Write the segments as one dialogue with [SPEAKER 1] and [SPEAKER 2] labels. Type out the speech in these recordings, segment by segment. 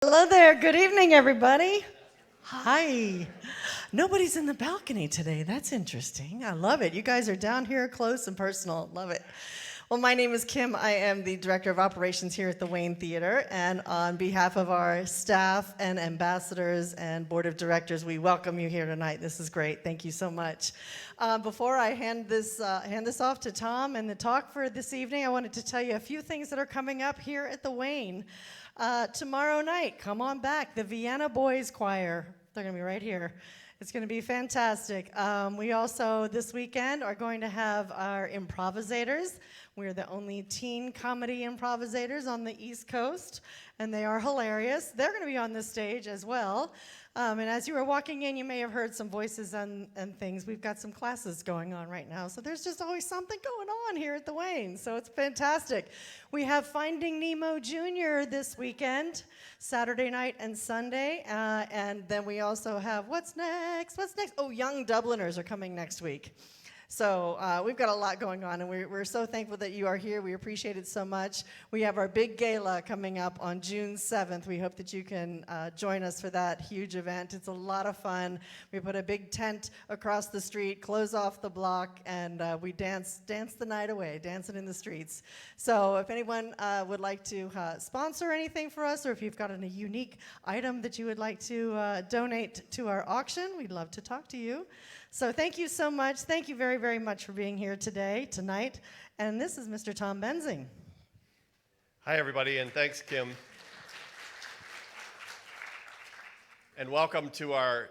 [SPEAKER 1] Hello there. Good evening, everybody. Hi. Nobody's in the balcony today. That's interesting. I love it. You guys are down here close and personal. Love it. Well, my name is Kim. I am the Director of Operations here at the Wayne Theater. And on behalf of our staff and ambassadors and board of directors, we welcome you here tonight. This is great. Thank you so much. Before I hand this off to Tom and the talk for this evening, I wanted to tell you a few things that are coming up here at the Wayne. Tomorrow night, come on back, the Vienna Boys Choir. They're going to be right here. It's going to be fantastic. We also, this weekend, are going to have our improvisators. We're the only teen comedy improvisators on the East Coast, and they are hilarious. They're going to be on this stage as well. And as you were walking in, you may have heard some voices and things. We've got some classes going on right now, so there's just always something going on here at the Wayne, so it's fantastic. We have Finding Nemo Jr. this weekend, Saturday night and Sunday, and then we also have, what's next? Oh, Young Dubliners are coming next week. So we've got a lot going on, and we're so thankful that you are here. We appreciate it so much. We have our big gala coming up on June 7th. We hope that you can join us for that huge event. It's a lot of fun. We put a big tent across the street, close off the block, and we dance the night away, dancing in the streets. So if anyone would like to sponsor anything for us, or if you've got a unique item that you would like to donate to our auction, we'd love to talk to you. So thank you so much. Thank you very, very much for being here tonight. And this is Mr. Tom Benzing.
[SPEAKER 2] Hi, everybody, and thanks, Kim. And welcome to our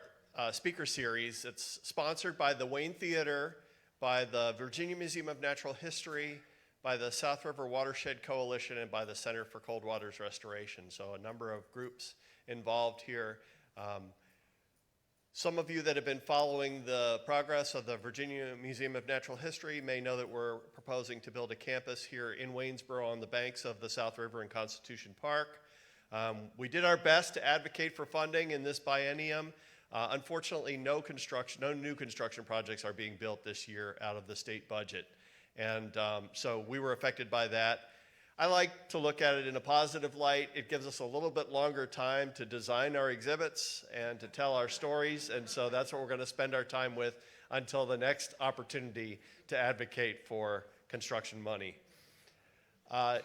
[SPEAKER 2] speaker series. It's sponsored by the Wayne Theater, by the Virginia Museum of Natural History, by the South River Watershed Coalition, and by the Center for Cold Waters Restoration. So a number of groups involved here. Some of you that have been following the progress of the Virginia Museum of Natural History may know that we're proposing to build a campus here in Waynesboro on the banks of the South River in Constitution Park. We did our best to advocate for funding in this biennium. Unfortunately, no new construction projects are being built this year out of the state budget. And so we were affected by that. I like to look at it in a positive light. It gives us a little bit longer time to design our exhibits and to tell our stories, and so that's what we're going to spend our time with until the next opportunity to advocate for construction money.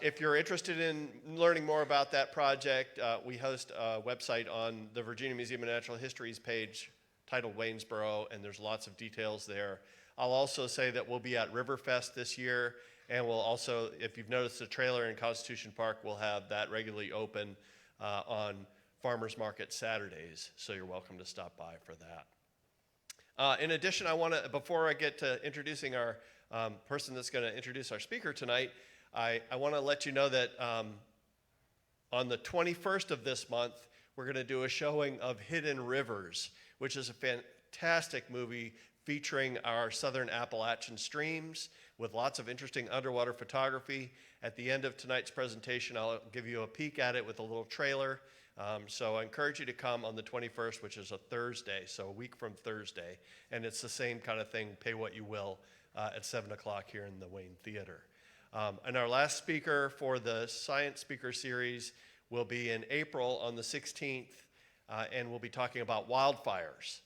[SPEAKER 2] If you're interested in learning more about that project, we host a website on the Virginia Museum of Natural History's page titled Waynesboro, and there's lots of details there. I'll also say that we'll be at Riverfest this year. And we'll also, if you've noticed the trailer in Constitution Park, we'll have that regularly open on Farmers Market Saturdays. So you're welcome to stop by for that. In addition, before I get to introducing our person that's going to introduce our speaker tonight, I want to let you know that on the 21st of this month, we're going to do a showing of Hidden Rivers, which is a fantastic movie featuring our southern Appalachian streams with lots of interesting underwater photography. At the end of tonight's presentation, I'll give you a peek at it with a little trailer. So I encourage you to come on the 21st, which is a Thursday, so a week from Thursday. And it's the same kind of thing, pay what you will, at 7 o'clock here in the Wayne Theater. And our last speaker for the Science Speaker Series will be in April on the 16th, and we'll be talking about wildfires.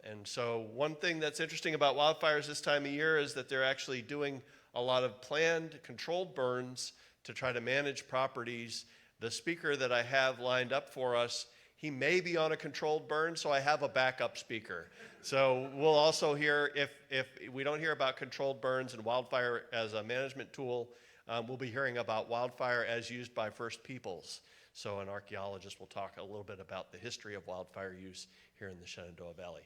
[SPEAKER 2] And so one thing that's interesting about wildfires this time of year is that they're actually doing a lot of planned controlled burns to try to manage properties. The speaker that I have lined up for us, he may be on a controlled burn, so I have a backup speaker. So we'll also hear, if we don't hear about controlled burns and wildfire as a management tool, we'll be hearing about wildfire as used by First Peoples. So an archaeologist will talk a little bit about the history of wildfire use here in the Shenandoah Valley.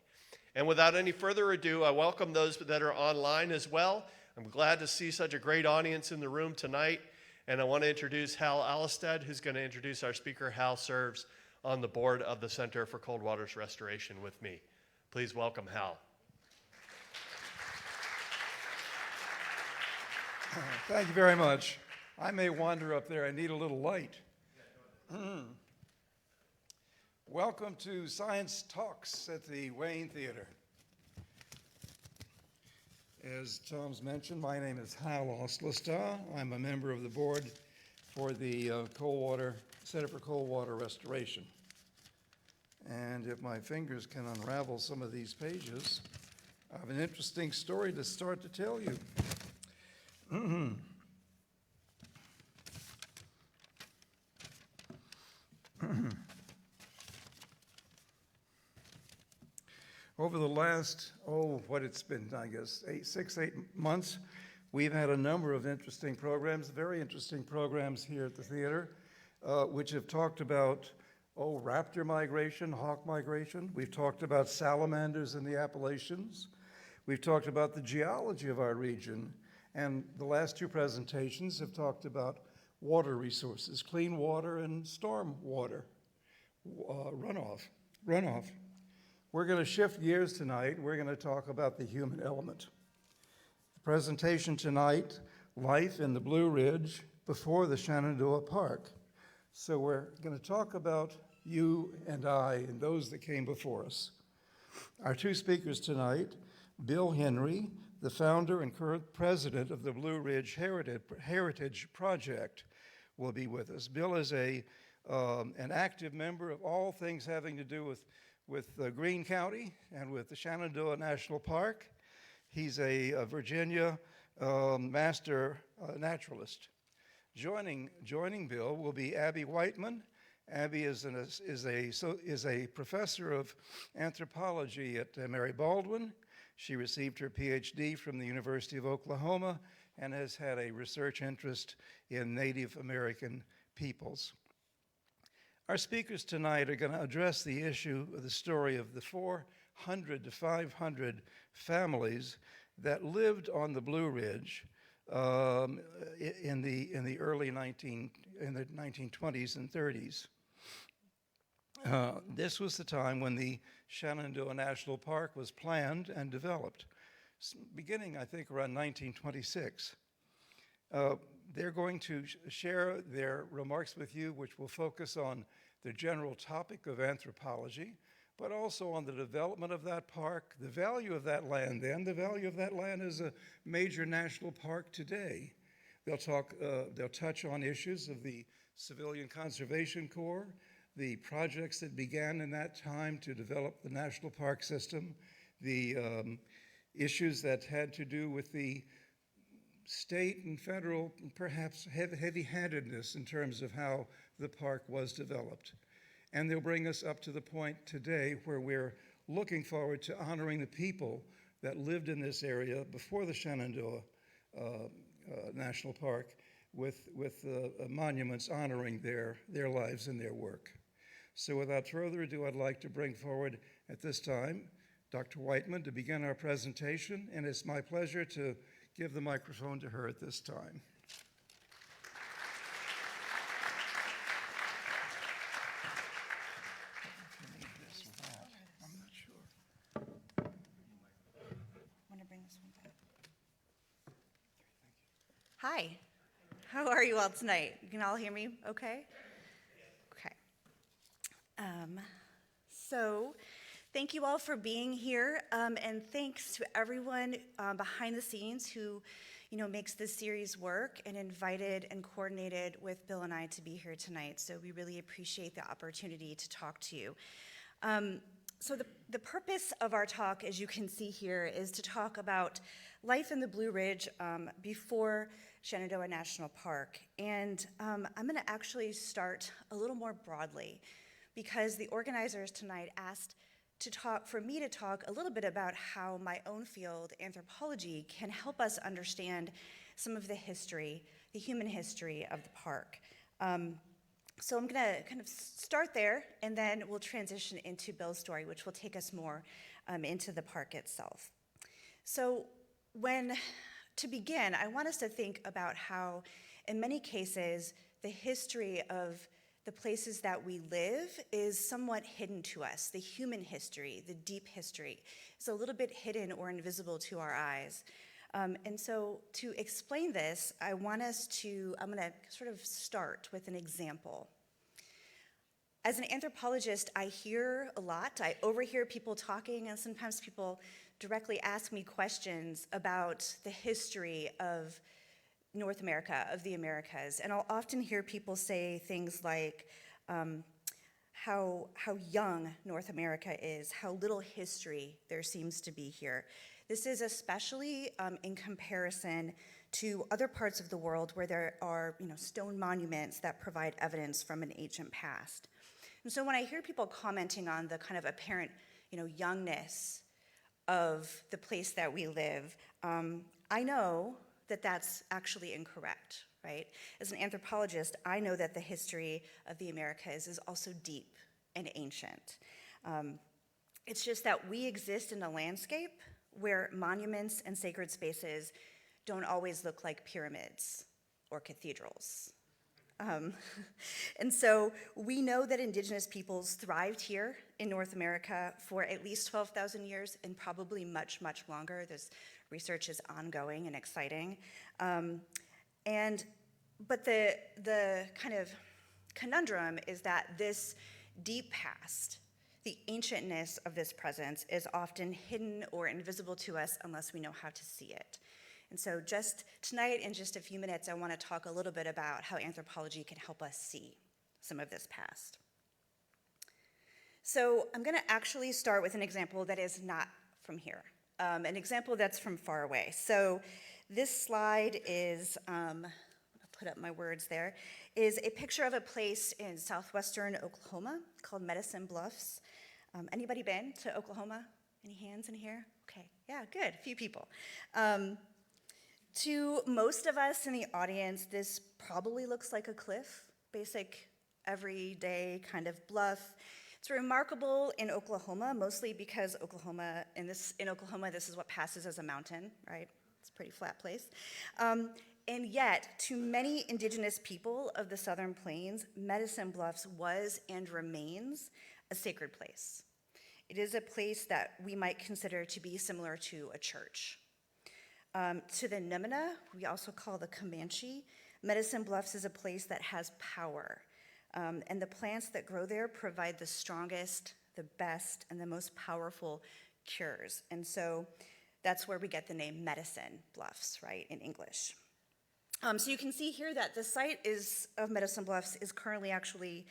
[SPEAKER 2] And without any further ado, I welcome those that are online as well. I'm glad to see such a great audience in the room tonight. And I want to introduce Hal Alistad, who's going to introduce our speaker. Hal serves on the board of the Center for Cold Waters Restoration with me. Please welcome Hal.
[SPEAKER 3] Thank you very much. I may wander up there. I need a little light. Welcome to Science Talks at the Wayne Theater. As Tom's mentioned, my name is Hal Alistad. I'm a member of the board for the Cold Water Center for Cold Water Restoration. And if my fingers can unravel some of these pages, I have an interesting story to start to tell you. Over the last, what it's been, I guess, 6, 8 months, we've had a number of interesting programs, very interesting programs here at the theater, which have talked about, raptor migration, hawk migration. We've talked about salamanders in the Appalachians. We've talked about the geology of our region. And the last 2 presentations have talked about water resources, clean water and storm water, runoff. We're going to shift gears tonight. We're going to talk about the human element. The presentation tonight, Life in the Blue Ridge Before the Shenandoah Park. So we're going to talk about you and I and those that came before us. Our 2 speakers tonight, Bill Henry, the founder and current president of the Blue Ridge Heritage Project, will be with us. Bill is an active member of all things having to do with Greene County and with the Shenandoah National Park. He's a Virginia master naturalist. Joining Bill will be Abby Wightman. Abby is a professor of anthropology at Mary Baldwin. She received her Ph.D. from the University of Oklahoma and has had a research interest in Native American peoples. Our speakers tonight are going to address the issue of the story of the 400 to 500 families that lived on the Blue Ridge in the early 1920s and 30s. This was the time when the Shenandoah National Park was planned and developed, beginning, I think, around 1926. They're going to share their remarks with you, which will focus on the general topic of anthropology, but also on the development of that park, the value of that land then, the value of that land as a major national park today. They'll touch on issues of the Civilian Conservation Corps, the projects that began in that time to develop the national park system, the issues that had to do with the state and federal, perhaps heavy-handedness in terms of how the park was developed. And they'll bring us up to the point today where we're looking forward to honoring the people that lived in this area before the Shenandoah National Park with monuments honoring their lives and their work. So without further ado, I'd like to bring forward at this time Dr. Wightman to begin our presentation, and it's my pleasure to give the microphone to her at this time. I'm not sure.
[SPEAKER 4] Want to bring this one back? Hi. How are you all tonight? You can all hear me okay? Okay. So thank you all for being here, and thanks to everyone behind the scenes who, makes this series work and invited and coordinated with Bill and I to be here tonight. So we really appreciate the opportunity to talk to you. So the purpose of our talk, as you can see here, is to talk about life in the Blue Ridge before Shenandoah National Park. And I'm going to actually start a little more broadly because the organizers tonight asked for me to talk a little bit about how my own field, anthropology, can help us understand some of the history, the human history of the park. So I'm going to kind of start there, and then we'll transition into Bill's story, which will take us more into the park itself. So to begin, I want us to think about how, in many cases, the history of the places that we live is somewhat hidden to us. The human history, the deep history, is a little bit hidden or invisible to our eyes. And so to explain this, I'm going to sort of start with an example. As an anthropologist, I hear a lot. I overhear people talking, and sometimes people directly ask me questions about the history of North America, of the Americas. And I'll often hear people say things like how young North America is, how little history there seems to be here. This is especially in comparison to other parts of the world where there are stone monuments that provide evidence from an ancient past. And so when I hear people commenting on the kind of apparent youngness of the place that we live, I know that that's actually incorrect, right? As an anthropologist, I know that the history of the Americas is also deep and ancient. It's just that we exist in a landscape where monuments and sacred spaces don't always look like pyramids or cathedrals. And so we know that indigenous peoples thrived here in North America for at least 12,000 years and probably much, much longer. This research is ongoing and exciting. But the kind of conundrum is that this deep past, the ancientness of this presence, is often hidden or invisible to us unless we know how to see it. And so just tonight, in just a few minutes, I want to talk a little bit about how anthropology can help us see some of this past. So I'm going to actually start with an example that is not from here, an example that's from far away. So this slide is, I'm going to put up my words there, is a picture of a place in southwestern Oklahoma called Medicine Bluffs. Anybody been to Oklahoma? Any hands in here? Okay, yeah, good, a few people. To most of us in the audience, this probably looks like a cliff, basic, everyday kind of bluff. It's remarkable in Oklahoma, mostly because in Oklahoma, this is what passes as a mountain, right? It's a pretty flat place. And yet, to many indigenous people of the Southern Plains, Medicine Bluffs was and remains a sacred place. It is a place that we might consider to be similar to a church. To the Numina, we also call the Comanche, Medicine Bluffs is a place that has power. And the plants that grow there provide the strongest, the best, and the most powerful cures. And so that's where we get the name Medicine Bluffs, right, in English. So you can see here that the site of Medicine Bluffs is currently actually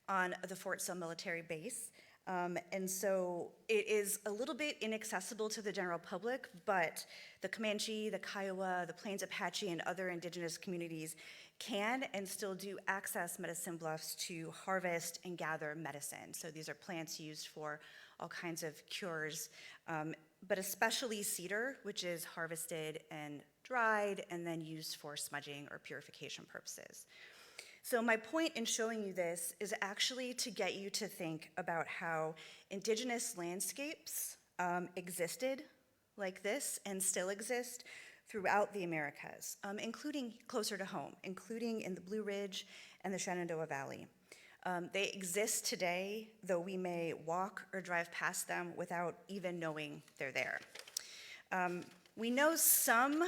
[SPEAKER 4] on the Fort Sill military base. And so it is a little bit inaccessible to the general public, but the Comanche, the Kiowa, the Plains Apache, and other indigenous communities can and still do access Medicine Bluffs to harvest and gather medicine. So these are plants used for all kinds of cures, but especially cedar, which is harvested and dried and then used for smudging or purification purposes. So my point in showing you this is actually to get you to think about how indigenous landscapes existed like this and still exist throughout the Americas, including closer to home, including in the Blue Ridge and the Shenandoah Valley. They exist today, though we may walk or drive past them without even knowing they're there. We know some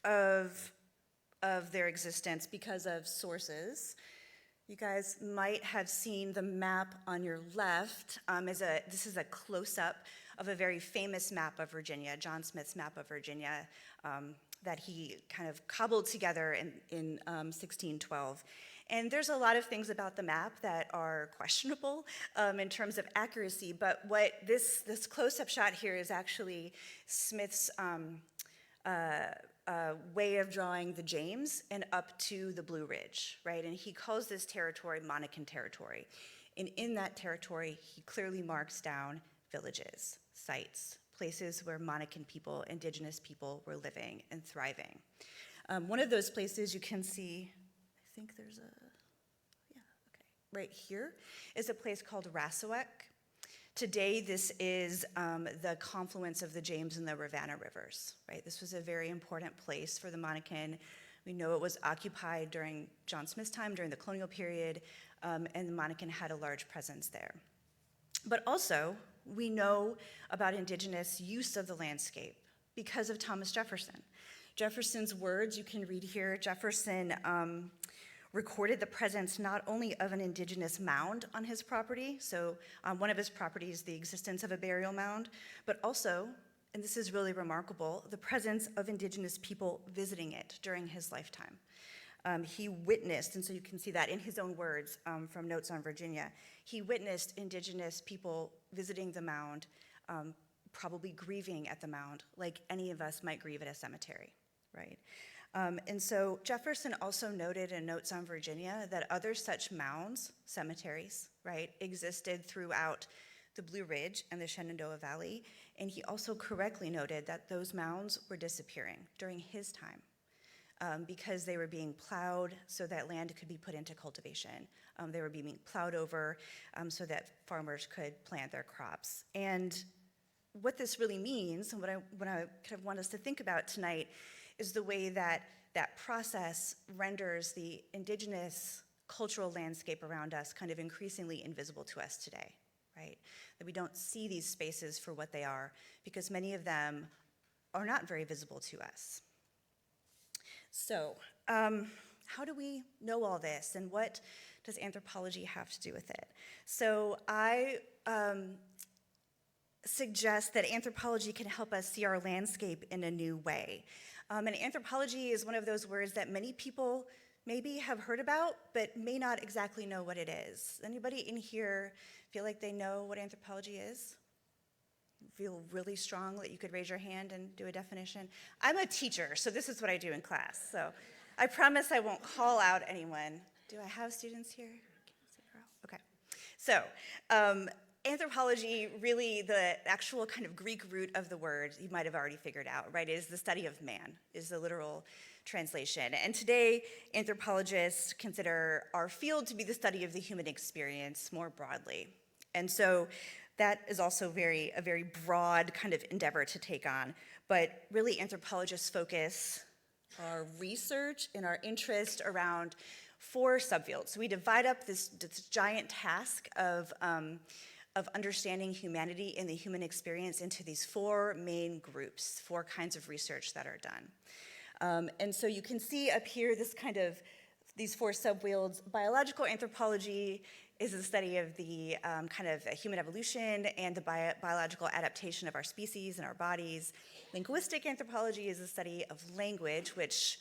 [SPEAKER 4] of their existence because of sources. You guys might have seen the map on your left. This is a close-up of a very famous map of Virginia, John Smith's map of Virginia, that he kind of cobbled together in 1612. And there's a lot of things about the map that are questionable in terms of accuracy, but what this close-up shot here is actually Smith's way of drawing the James and up to the Blue Ridge, right? And he calls this territory Monacan territory. And in that territory, he clearly marks down villages, sites, places where Monacan people, indigenous people, were living and thriving. One of those places you can see, I think there's right here, is a place called Rassawack. Today, this is the confluence of the James and the Rivanna rivers, right? This was a very important place for the Monacan. We know it was occupied during John Smith's time, during the colonial period, and the Monacan had a large presence there. But also, we know about indigenous use of the landscape because of Thomas Jefferson. Jefferson's words, you can read here, Jefferson recorded the presence not only of an indigenous mound on his property, so on one of his properties, the existence of a burial mound, but also and this is really remarkable, the presence of indigenous people visiting it during his lifetime. He witnessed, and so you can see that in his own words from Notes on Virginia, he witnessed indigenous people visiting the mound, probably grieving at the mound, like any of us might grieve at a cemetery, right? And so Jefferson also noted in Notes on Virginia that other such mounds, cemeteries, right, existed throughout the Blue Ridge and the Shenandoah Valley, and he also correctly noted that those mounds were disappearing during his time. Because they were being plowed so that land could be put into cultivation. They were being plowed over so that farmers could plant their crops. And what this really means, and what I kind of want us to think about tonight, is the way that that process renders the indigenous cultural landscape around us kind of increasingly invisible to us today, right? That we don't see these spaces for what they are because many of them are not very visible to us. So, how do we know all this, and what does anthropology have to do with it? So I suggest that anthropology can help us see our landscape in a new way. And anthropology is one of those words that many people maybe have heard about, but may not exactly know what it is. Anybody in here feel like they know what anthropology is? Feel really strong that you could raise your hand and do a definition? I'm a teacher, so this is what I do in class. So I promise I won't call out anyone. Do I have students here? Okay. So anthropology, really the actual kind of Greek root of the word, you might have already figured out, right, is the study of man, is the literal translation. And today, anthropologists consider our field to be the study of the human experience more broadly. And so that is also a very broad kind of endeavor to take on. But really, anthropologists focus our research and our interest around 4 subfields. So we divide up this giant task of understanding humanity and the human experience into these 4 main groups, 4 kinds of research that are done. And so you can see up here these 4 subfields. Biological anthropology is the study of the kind of human evolution and the biological adaptation of our species and our bodies. Linguistic anthropology is the study of language, which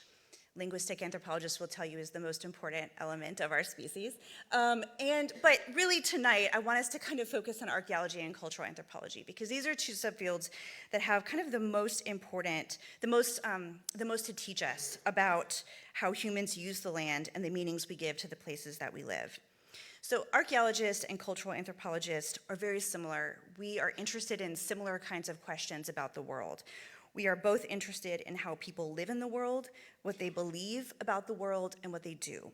[SPEAKER 4] linguistic anthropologists will tell you is the most important element of our species. But really tonight, I want us to kind of focus on archaeology and cultural anthropology, because these are 2 subfields that have kind of the most to teach us about how humans use the land and the meanings we give to the places that we live. So archaeologists and cultural anthropologists are very similar. We are interested in similar kinds of questions about the world. We are both interested in how people live in the world, what they believe about the world, and what they do.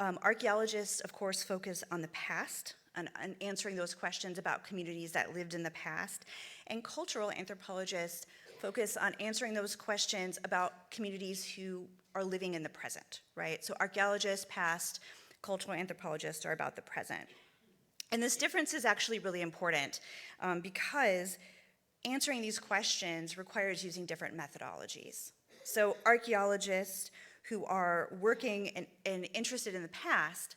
[SPEAKER 4] Archaeologists, of course, focus on the past, on answering those questions about communities that lived in the past. And cultural anthropologists focus on answering those questions about communities who are living in the present, right? So archaeologists, past, cultural anthropologists are about the present. And this difference is actually really important because answering these questions requires using different methodologies. So archaeologists who are working and interested in the past,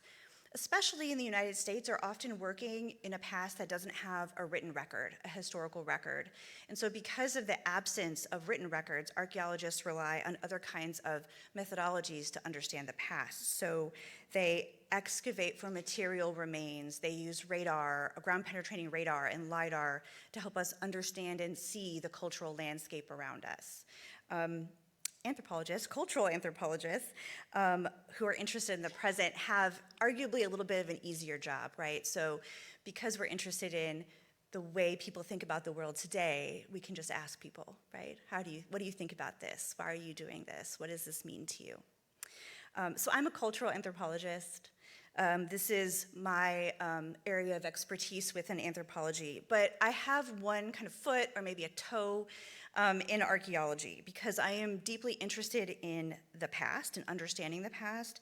[SPEAKER 4] especially in the United States, are often working in a past that doesn't have a written record, a historical record. And so because of the absence of written records, archaeologists rely on other kinds of methodologies to understand the past. So they excavate for material remains. They use radar, ground-penetrating radar and LIDAR to help us understand and see the cultural landscape around us. Anthropologists, cultural anthropologists, who are interested in the present have arguably a little bit of an easier job, right? So because we're interested in the way people think about the world today, we can just ask people, right? What do you think about this? Why are you doing this? What does this mean to you? So I'm a cultural anthropologist. This is my area of expertise within anthropology, but I have one kind of foot or maybe a toe in archaeology because I am deeply interested in the past and understanding the past,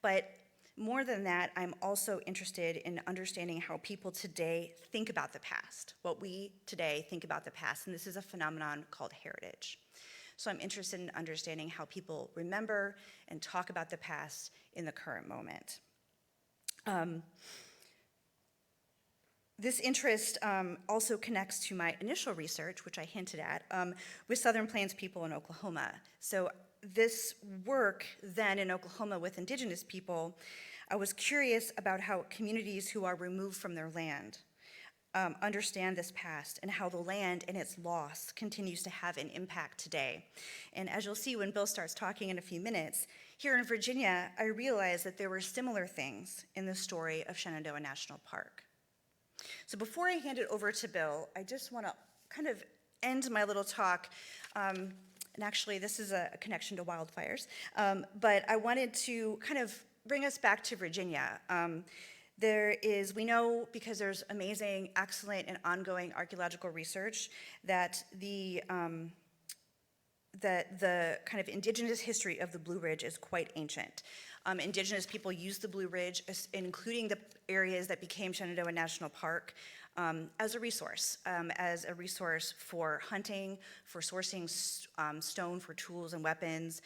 [SPEAKER 4] but more than that, I'm also interested in understanding how people today think about the past, what we today think about the past, and this is a phenomenon called heritage. So I'm interested in understanding how people remember and talk about the past in the current moment. This interest also connects to my initial research, which I hinted at, with Southern Plains people in Oklahoma. So this work then in Oklahoma with indigenous people, I was curious about how communities who are removed from their land understand this past and how the land and its loss continues to have an impact today. And as you'll see when Bill starts talking in a few minutes, here in Virginia, I realized that there were similar things in the story of Shenandoah National Park. So before I hand it over to Bill, I just want to kind of end my little talk, and actually this is a connection to wildfires, but I wanted to kind of bring us back to Virginia. We know, because there's amazing, excellent, and ongoing archaeological research, that the kind of indigenous history of the Blue Ridge is quite ancient. Indigenous people used the Blue Ridge, including the areas that became Shenandoah National Park, as a resource for hunting, for sourcing stone for tools and weapons.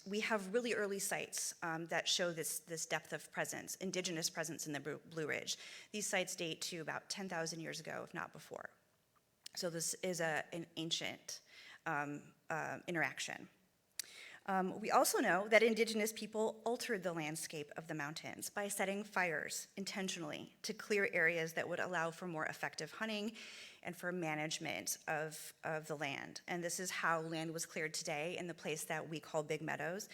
[SPEAKER 4] We have really early sites that show this depth of presence, indigenous presence in the Blue Ridge. These sites date to about 10,000 years ago, if not before. So this is an ancient interaction. We also know that indigenous people altered the landscape of the mountains by setting fires intentionally to clear areas that would allow for more effective hunting and for management of the land. And this is how land was cleared today in the place that we call Big Meadows.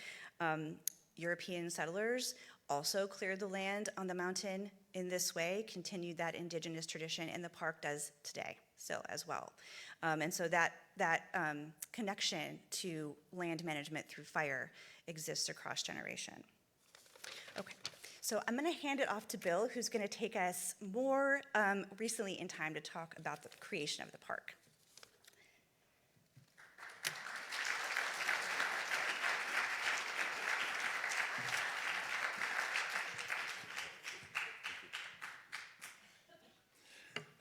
[SPEAKER 4] European settlers also cleared the land on the mountain in this way, continued that indigenous tradition, and the park does today still as well. And so that connection to land management through fire exists across generation. Okay, so I'm gonna hand it off to Bill, who's gonna take us more recently in time to talk about the creation of the park.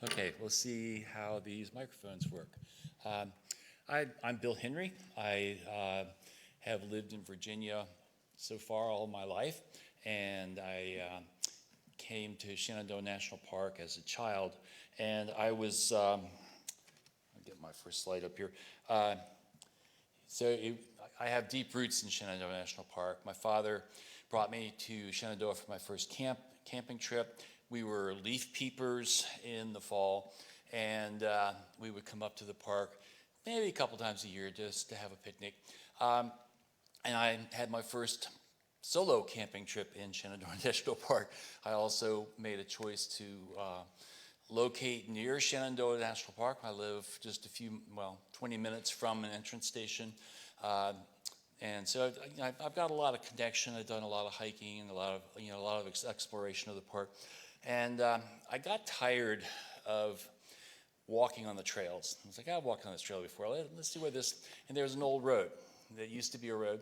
[SPEAKER 5] Okay, we'll see how these microphones work. I'm Bill Henry. I have lived in Virginia so far all my life, and I came to Shenandoah National Park as a child, and I was, I'll get my first slide up here. I have deep roots in Shenandoah National Park. My father brought me to Shenandoah for my first camping trip. We were leaf peepers in the fall, and we would come up to the park maybe a couple times a year just to have a picnic. And I had my first solo camping trip in Shenandoah National Park. I also made a choice to locate near Shenandoah National Park. I live just 20 minutes from an entrance station. And so I've got a lot of connection. I've done a lot of hiking and a lot of exploration of the park. And I got tired of walking on the trails. I was like, I've walked on this trail before. Let's see where this, and there's an old road that used to be a road.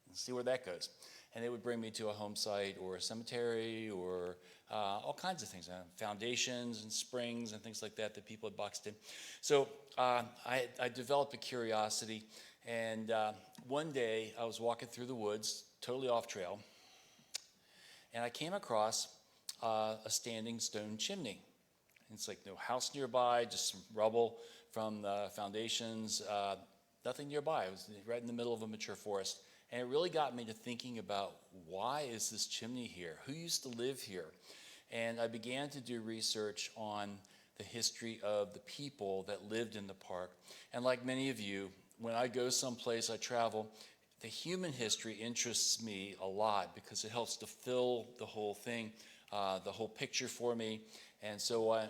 [SPEAKER 5] Let's see where that goes. And it would bring me to a home site or a cemetery or all kinds of things, foundations and springs and things like that that people had boxed in. So I developed a curiosity, and one day I was walking through the woods, totally off trail, and I came across a standing stone chimney. And it's like no house nearby, just some rubble from the foundations, nothing nearby. It was right in the middle of a mature forest. And it really got me to thinking about, why is this chimney here? Who used to live here? And I began to do research on the history of the people that lived in the park. And like many of you, when I go someplace, I travel, the human history interests me a lot because it helps to fill the whole thing, the whole picture for me. And so I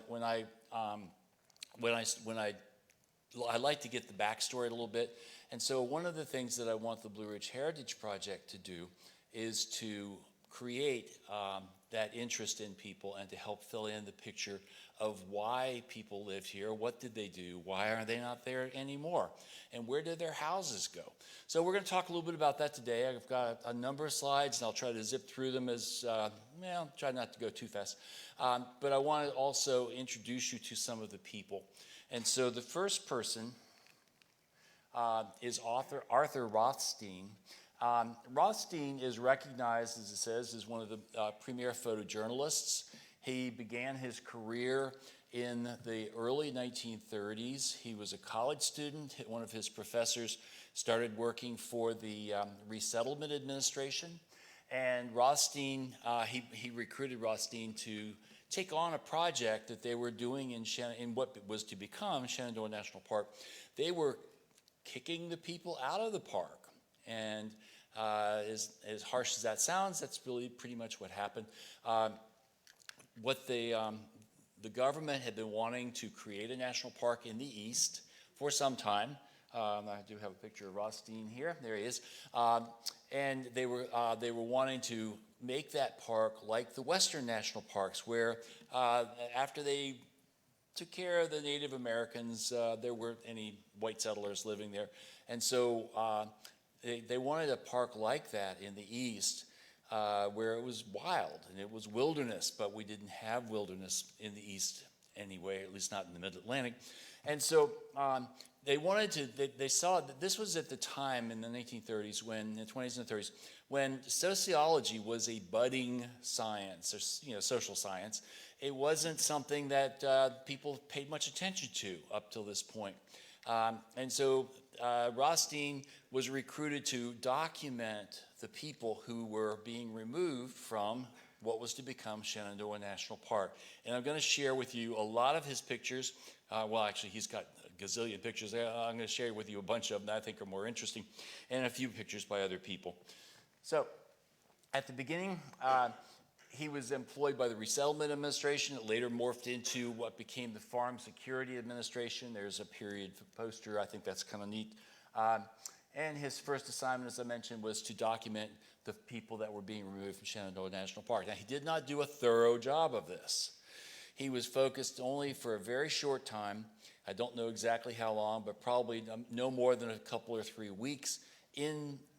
[SPEAKER 5] like to get the backstory a little bit. And so one of the things that I want the Blue Ridge Heritage Project to do is to create that interest in people and to help fill in the picture of why people lived here, what did they do, why are they not there anymore, and where did their houses go. So we're going to talk a little bit about that today. I've got a number of slides, and I'll try to zip through them try not to go too fast. But I want to also introduce you to some of the people. And so the first person is Arthur Rothstein. Rothstein is recognized, as it says, as one of the premier photojournalists. He began his career in the early 1930s. He was a college student. One of his professors started working for the Resettlement Administration. And Rothstein, he recruited Rothstein to take on a project that they were doing in what was to become Shenandoah National Park. They were kicking the people out of the park. And as harsh as that sounds, that's really pretty much what happened. The government had been wanting to create a national park in the east for some time. I do have a picture of Rothstein here. There he is. And they were wanting to make that park like the western national parks, where after they took care of the Native Americans, there weren't any white settlers living there. And so they wanted a park like that in the east, where it was wild and it was wilderness, but we didn't have wilderness in the east anyway, at least not in the mid-Atlantic. And so they saw that this was at the time in the 1930s, in the 20s and 30s, when sociology was a budding science, or social science. It wasn't something that people paid much attention to up till this point. And so Rothstein was recruited to document the people who were being removed from what was to become Shenandoah National Park. And I'm going to share with you a lot of his pictures. Well, actually, he's got a gazillion pictures. I'm going to share with you a bunch of them that I think are more interesting, and a few pictures by other people. So at the beginning, he was employed by the Resettlement Administration. It later morphed into what became the Farm Security Administration. There's a period poster. I think that's kind of neat. And his first assignment, as I mentioned, was to document the people that were being removed from Shenandoah National Park. Now, he did not do a thorough job of this. He was focused only for a very short time. I don't know exactly how long, but probably no more than a couple or 3 weeks,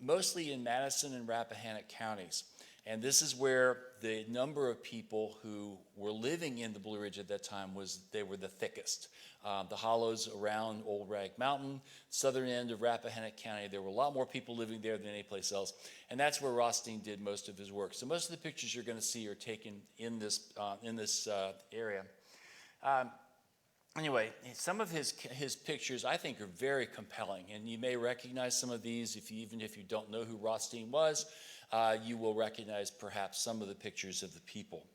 [SPEAKER 5] mostly in Madison and Rappahannock counties. And this is where the number of people who were living in the Blue Ridge at that time they were the thickest. The hollows around Old Rag Mountain, southern end of Rappahannock County, there were a lot more people living there than any place else. And that's where Rothstein did most of his work. So most of the pictures you're going to see are taken in this area. Anyway, some of his pictures I think are very compelling, and you may recognize some of these even if you don't know who Rothstein was. You will recognize perhaps some of the pictures of the people.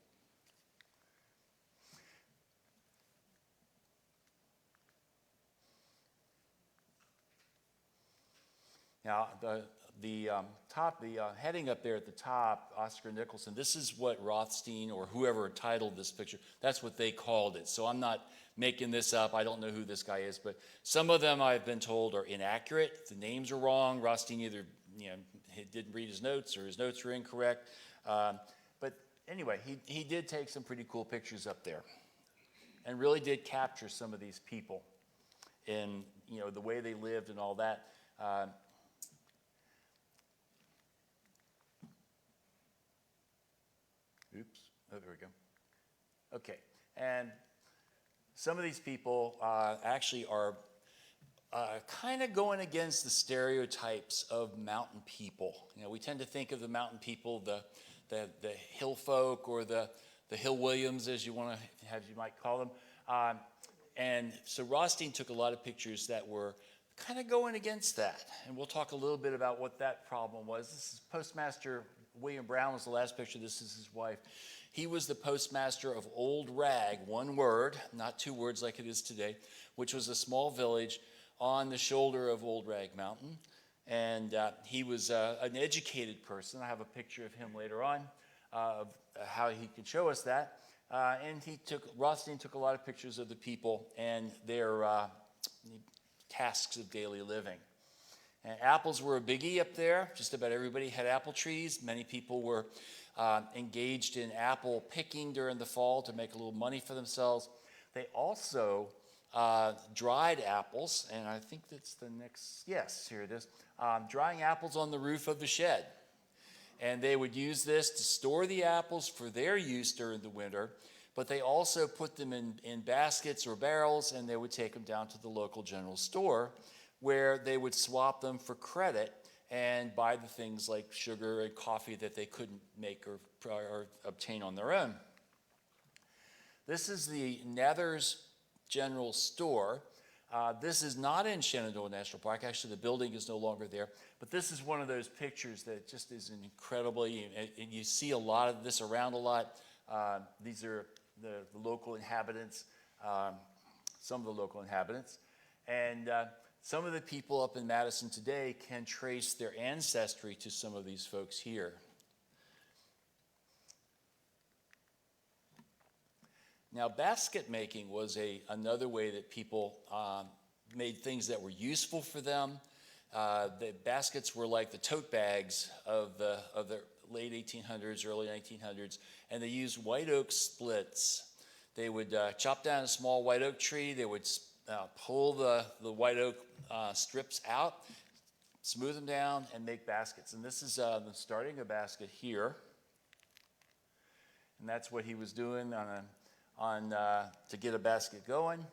[SPEAKER 5] Now, the heading up there at the top, Oscar Nicholson, this is what Rothstein or whoever titled this picture, that's what they called it. So I'm not making this up. I don't know who this guy is, but some of them I've been told are inaccurate. The names are wrong. Rothstein either he didn't read his notes or his notes were incorrect. But anyway, he did take some pretty cool pictures up there and really did capture some of these people and the way they lived and all that. Oops. Oh, there we go. Okay. And some of these people actually are kind of going against the stereotypes of mountain people. We tend to think of the mountain people, the hill folk or the Hill Williams, as you might call them. And so Rothstein took a lot of pictures that were kind of going against that. And we'll talk a little bit about what that problem was. This is Postmaster William Brown was the last picture. This is his wife. He was the postmaster of Old Rag, one word, not two words like it is today, which was a small village on the shoulder of Old Rag Mountain. And he was an educated person. I have a picture of him later on of how he could show us that. And Rothstein took a lot of pictures of the people and their tasks of daily living. And apples were a biggie up there. Just about everybody had apple trees. Many people were engaged in apple picking during the fall to make a little money for themselves. They also dried apples, and I think that's the next, yes, here it is, drying apples on the roof of the shed. And they would use this to store the apples for their use during the winter, but they also put them in baskets or barrels, and they would take them down to the local general store, where they would swap them for credit and buy the things like sugar and coffee that they couldn't make or obtain on their own. This is the Nether's General Store. This is not in Shenandoah National Park. Actually, the building is no longer there. But this is one of those pictures that just is incredibly, and you see a lot of this around a lot. These are the local inhabitants, some of the local inhabitants. And some of the people up in Madison today can trace their ancestry to some of these folks here. Now, basket making was another way that people made things that were useful for them. The baskets were like the tote bags of the late 1800s, early 1900s, and they used white oak splits. They would chop down a small white oak tree. They would pull the white oak strips out, smooth them down, and make baskets. And this is them starting a basket here. And that's what he was doing to get a basket going.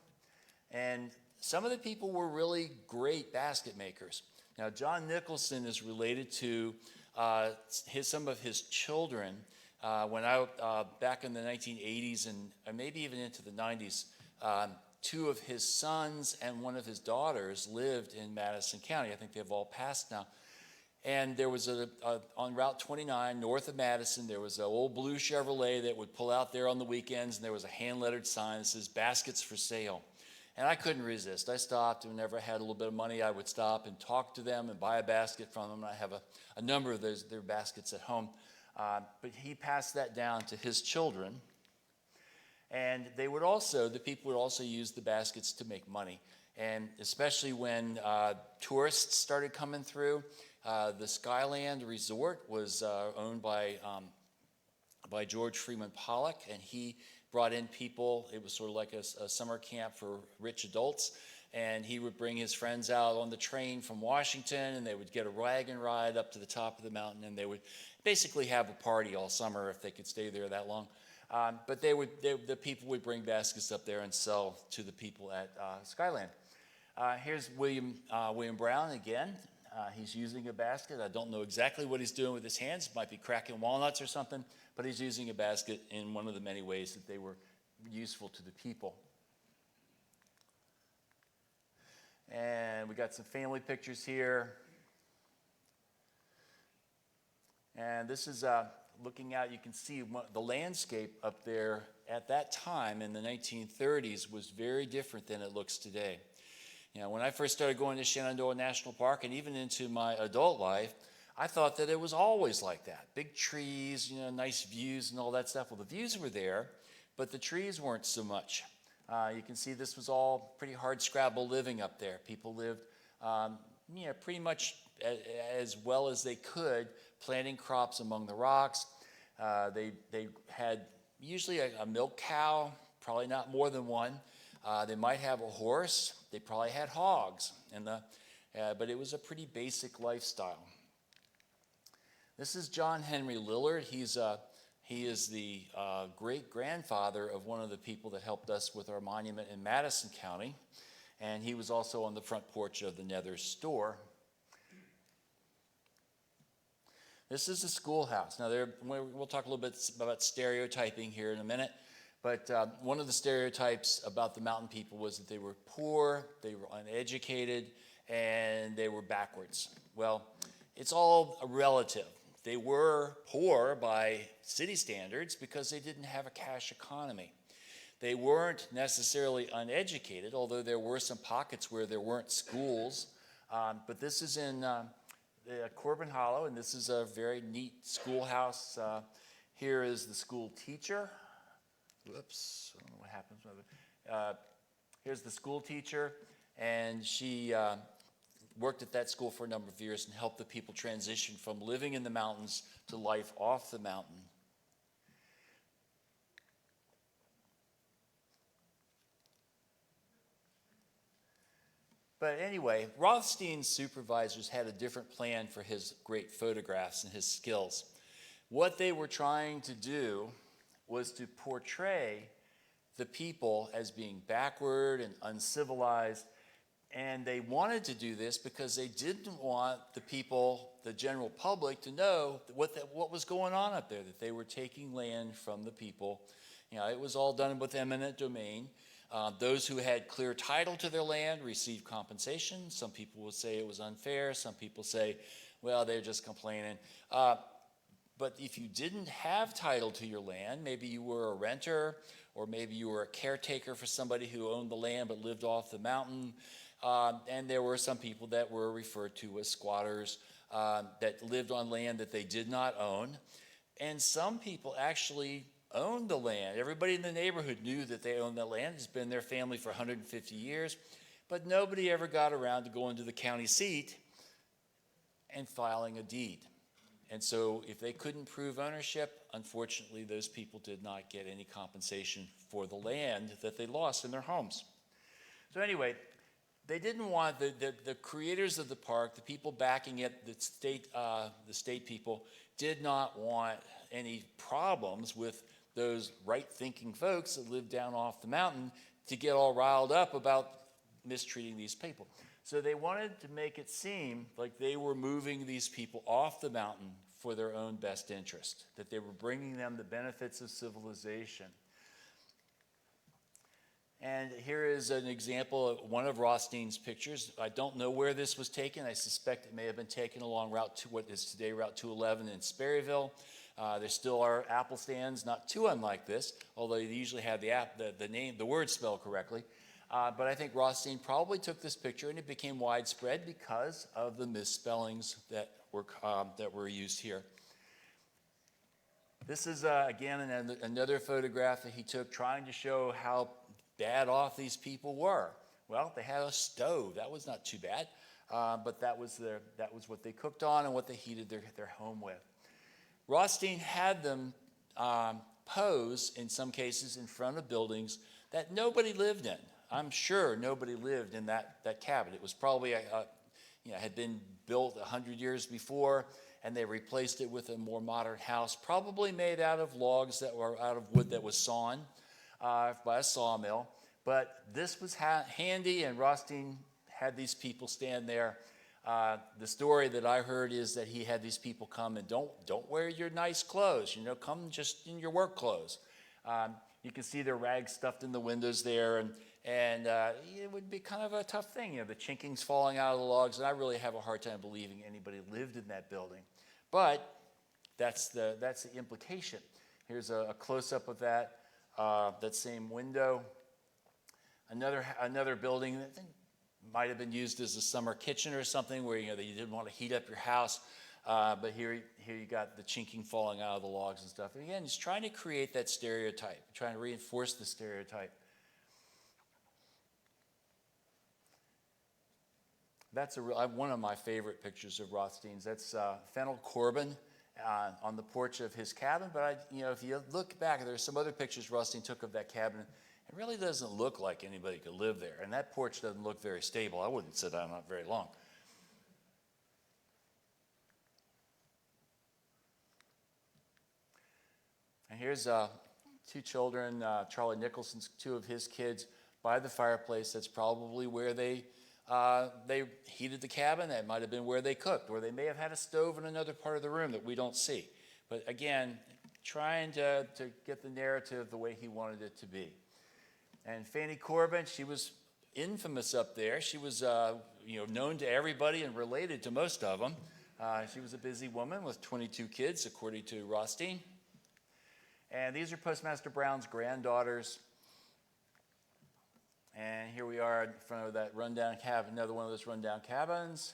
[SPEAKER 5] And some of the people were really great basket makers. Now, John Nicholson is related to some of his children. Back in the 1980s and maybe even into the 90s, two of his sons and one of his daughters lived in Madison County. I think they've all passed now. And there was on Route 29, north of Madison, there was an old blue Chevrolet that would pull out there on the weekends, and there was a hand-lettered sign that says, "Baskets for sale." And I couldn't resist. I stopped, and whenever I had a little bit of money, I would stop and talk to them and buy a basket from them. And I have a number of their baskets at home. But he passed that down to his children. And the people would also use the baskets to make money. And especially when tourists started coming through, the Skyland Resort was owned by George Freeman Pollock, and he brought in people. It was sort of like a summer camp for rich adults, and he would bring his friends out on the train from Washington, and they would get a wagon ride up to the top of the mountain, and they would basically have a party all summer if they could stay there that long. But the people would bring baskets up there and sell to the people at Skyland. Here's William Brown again. He's using a basket. I don't know exactly what he's doing with his hands. Might be cracking walnuts or something, but he's using a basket in one of the many ways that they were useful to the people. And we got some family pictures here. And this is looking out, you can see the landscape up there at that time in the 1930s was very different than it looks today. You know, when I first started going to Shenandoah National Park and even into my adult life, I thought that it was always like that. Big trees, nice views and all that stuff. Well, the views were there, but the trees weren't so much. You can see this was all pretty hard scrabble living up there. People lived, pretty much as well as they could, planting crops among the rocks. They had usually a milk cow, probably not more than one. They might have a horse. They probably had hogs, but it was a pretty basic lifestyle. This is John Henry Lillard. He is the great-grandfather of one of the people that helped us with our monument in Madison County, and he was also on the front porch of the Nether store. This is the schoolhouse. Now, we'll talk a little bit about stereotyping here in a minute. But one of the stereotypes about the mountain people was that they were poor, they were uneducated, and they were backwards. Well, it's all relative. They were poor by city standards because they didn't have a cash economy. They weren't necessarily uneducated, although there were some pockets where there weren't schools. But this is in Corbin Hollow, and this is a very neat schoolhouse. Here is the school teacher. Whoops, I don't know what happens. Here's the school teacher, and she worked at that school for a number of years and helped the people transition from living in the mountains to life off the mountain. But anyway, Rothstein's supervisors had a different plan for his great photographs and his skills. What they were trying to do was to portray the people as being backward and uncivilized. And they wanted to do this because they didn't want the people, the general public, to know what was going on up there, that they were taking land from the people It was all done with eminent domain. Those who had clear title to their land received compensation. Some people would say it was unfair. Some people say, well, they're just complaining. But if you didn't have title to your land, maybe you were a renter, or maybe you were a caretaker for somebody who owned the land but lived off the mountain, and there were some people that were referred to as squatters that lived on land that they did not own. And some people actually owned the land. Everybody in the neighborhood knew that they owned that land. It's been their family for 150 years, but nobody ever got around to going to the county seat and filing a deed. And so if they couldn't prove ownership, unfortunately, those people did not get any compensation for the land that they lost in their homes. So anyway, they didn't want, the creators of the park, the people backing it, the state people, did not want any problems with those right-thinking folks that lived down off the mountain to get all riled up about mistreating these people. So they wanted to make it seem like they were moving these people off the mountain for their own best interest, that they were bringing them the benefits of civilization. And here is an example of one of Rothstein's pictures. I don't know where this was taken. I suspect it may have been taken along what is today Route 211 in Sperryville. There still are apple stands, not too unlike this, although they usually have the word spelled correctly. But I think Rothstein probably took this picture, and it became widespread because of the misspellings that were used here. This is, again, another photograph that he took trying to show how bad off these people were. Well, they had a stove. That was not too bad, but that was what they cooked on and what they heated their home with. Rothstein had them pose, in some cases, in front of buildings that nobody lived in. I'm sure nobody lived in that cabin. It was probably had been built 100 years before, and they replaced it with a more modern house, probably made out of logs that were out of wood that was sawn by a sawmill. But this was handy, and Rothstein had these people stand there. The story that I heard is that he had these people come and don't wear your nice clothes, come just in your work clothes. You can see their rags stuffed in the windows there, and it would be kind of a tough thing, the chinkings falling out of the logs, and I really have a hard time believing anybody lived in that building. But that's the implication. Here's a close-up of that same window. Another building that might have been used as a summer kitchen or something, where that you didn't want to heat up your house. But here you got the chinking falling out of the logs and stuff. And again, he's trying to create that stereotype, trying to reinforce the stereotype. That's one of my favorite pictures of Rothstein's. That's Fennel Corbin on the porch of his cabin. But if you look back, there's some other pictures Rothstein took of that cabin. It really doesn't look like anybody could live there. And that porch doesn't look very stable. I wouldn't sit on it very long. And here's two children, Charlie Nicholson's two of his kids, by the fireplace. That's probably where they heated the cabin. That might have been where they cooked, or they may have had a stove in another part of the room that we don't see. But again, trying to get the narrative the way he wanted it to be. And Fanny Corbin, she was infamous up there. She was known to everybody and related to most of them. She was a busy woman with 22 kids, according to Rothstein. And these are Postmaster Brown's granddaughters. And here we are in front of that rundown cabin, another one of those rundown cabins.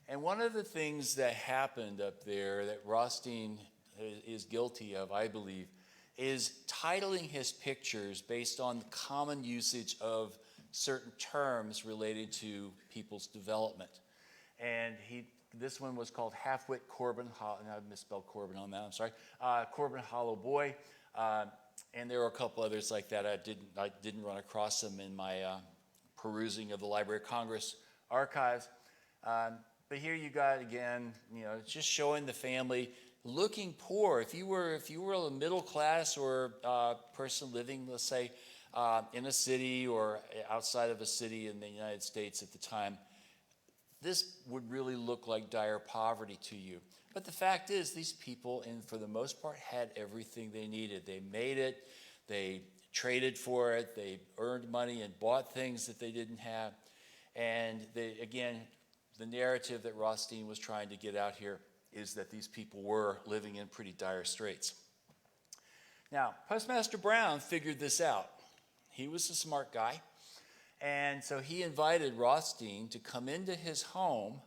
[SPEAKER 5] And one of the things that happened up there that Rothstein is guilty of, I believe, is titling his pictures based on the common usage of certain terms related to people's development. And this one was called Half-Wit Corbin, I misspelled Corbin on that, I'm sorry, Corbin Hollow Boy. And there were a couple others like that. I didn't run across them in my perusing of the Library of Congress archives. But here you got, again, just showing the family looking poor. If you were a middle class or person living, let's say, in a city or outside of a city in the United States at the time, this would really look like dire poverty to you. But the fact is, these people, and for the most part, had everything they needed. They made it, they traded for it, they earned money and bought things that they didn't have. And they, again, the narrative that Rothstein was trying to get out here is that these people were living in pretty dire straits. Now, Postmaster Brown figured this out. He was a smart guy. And so he invited Rothstein to come into his home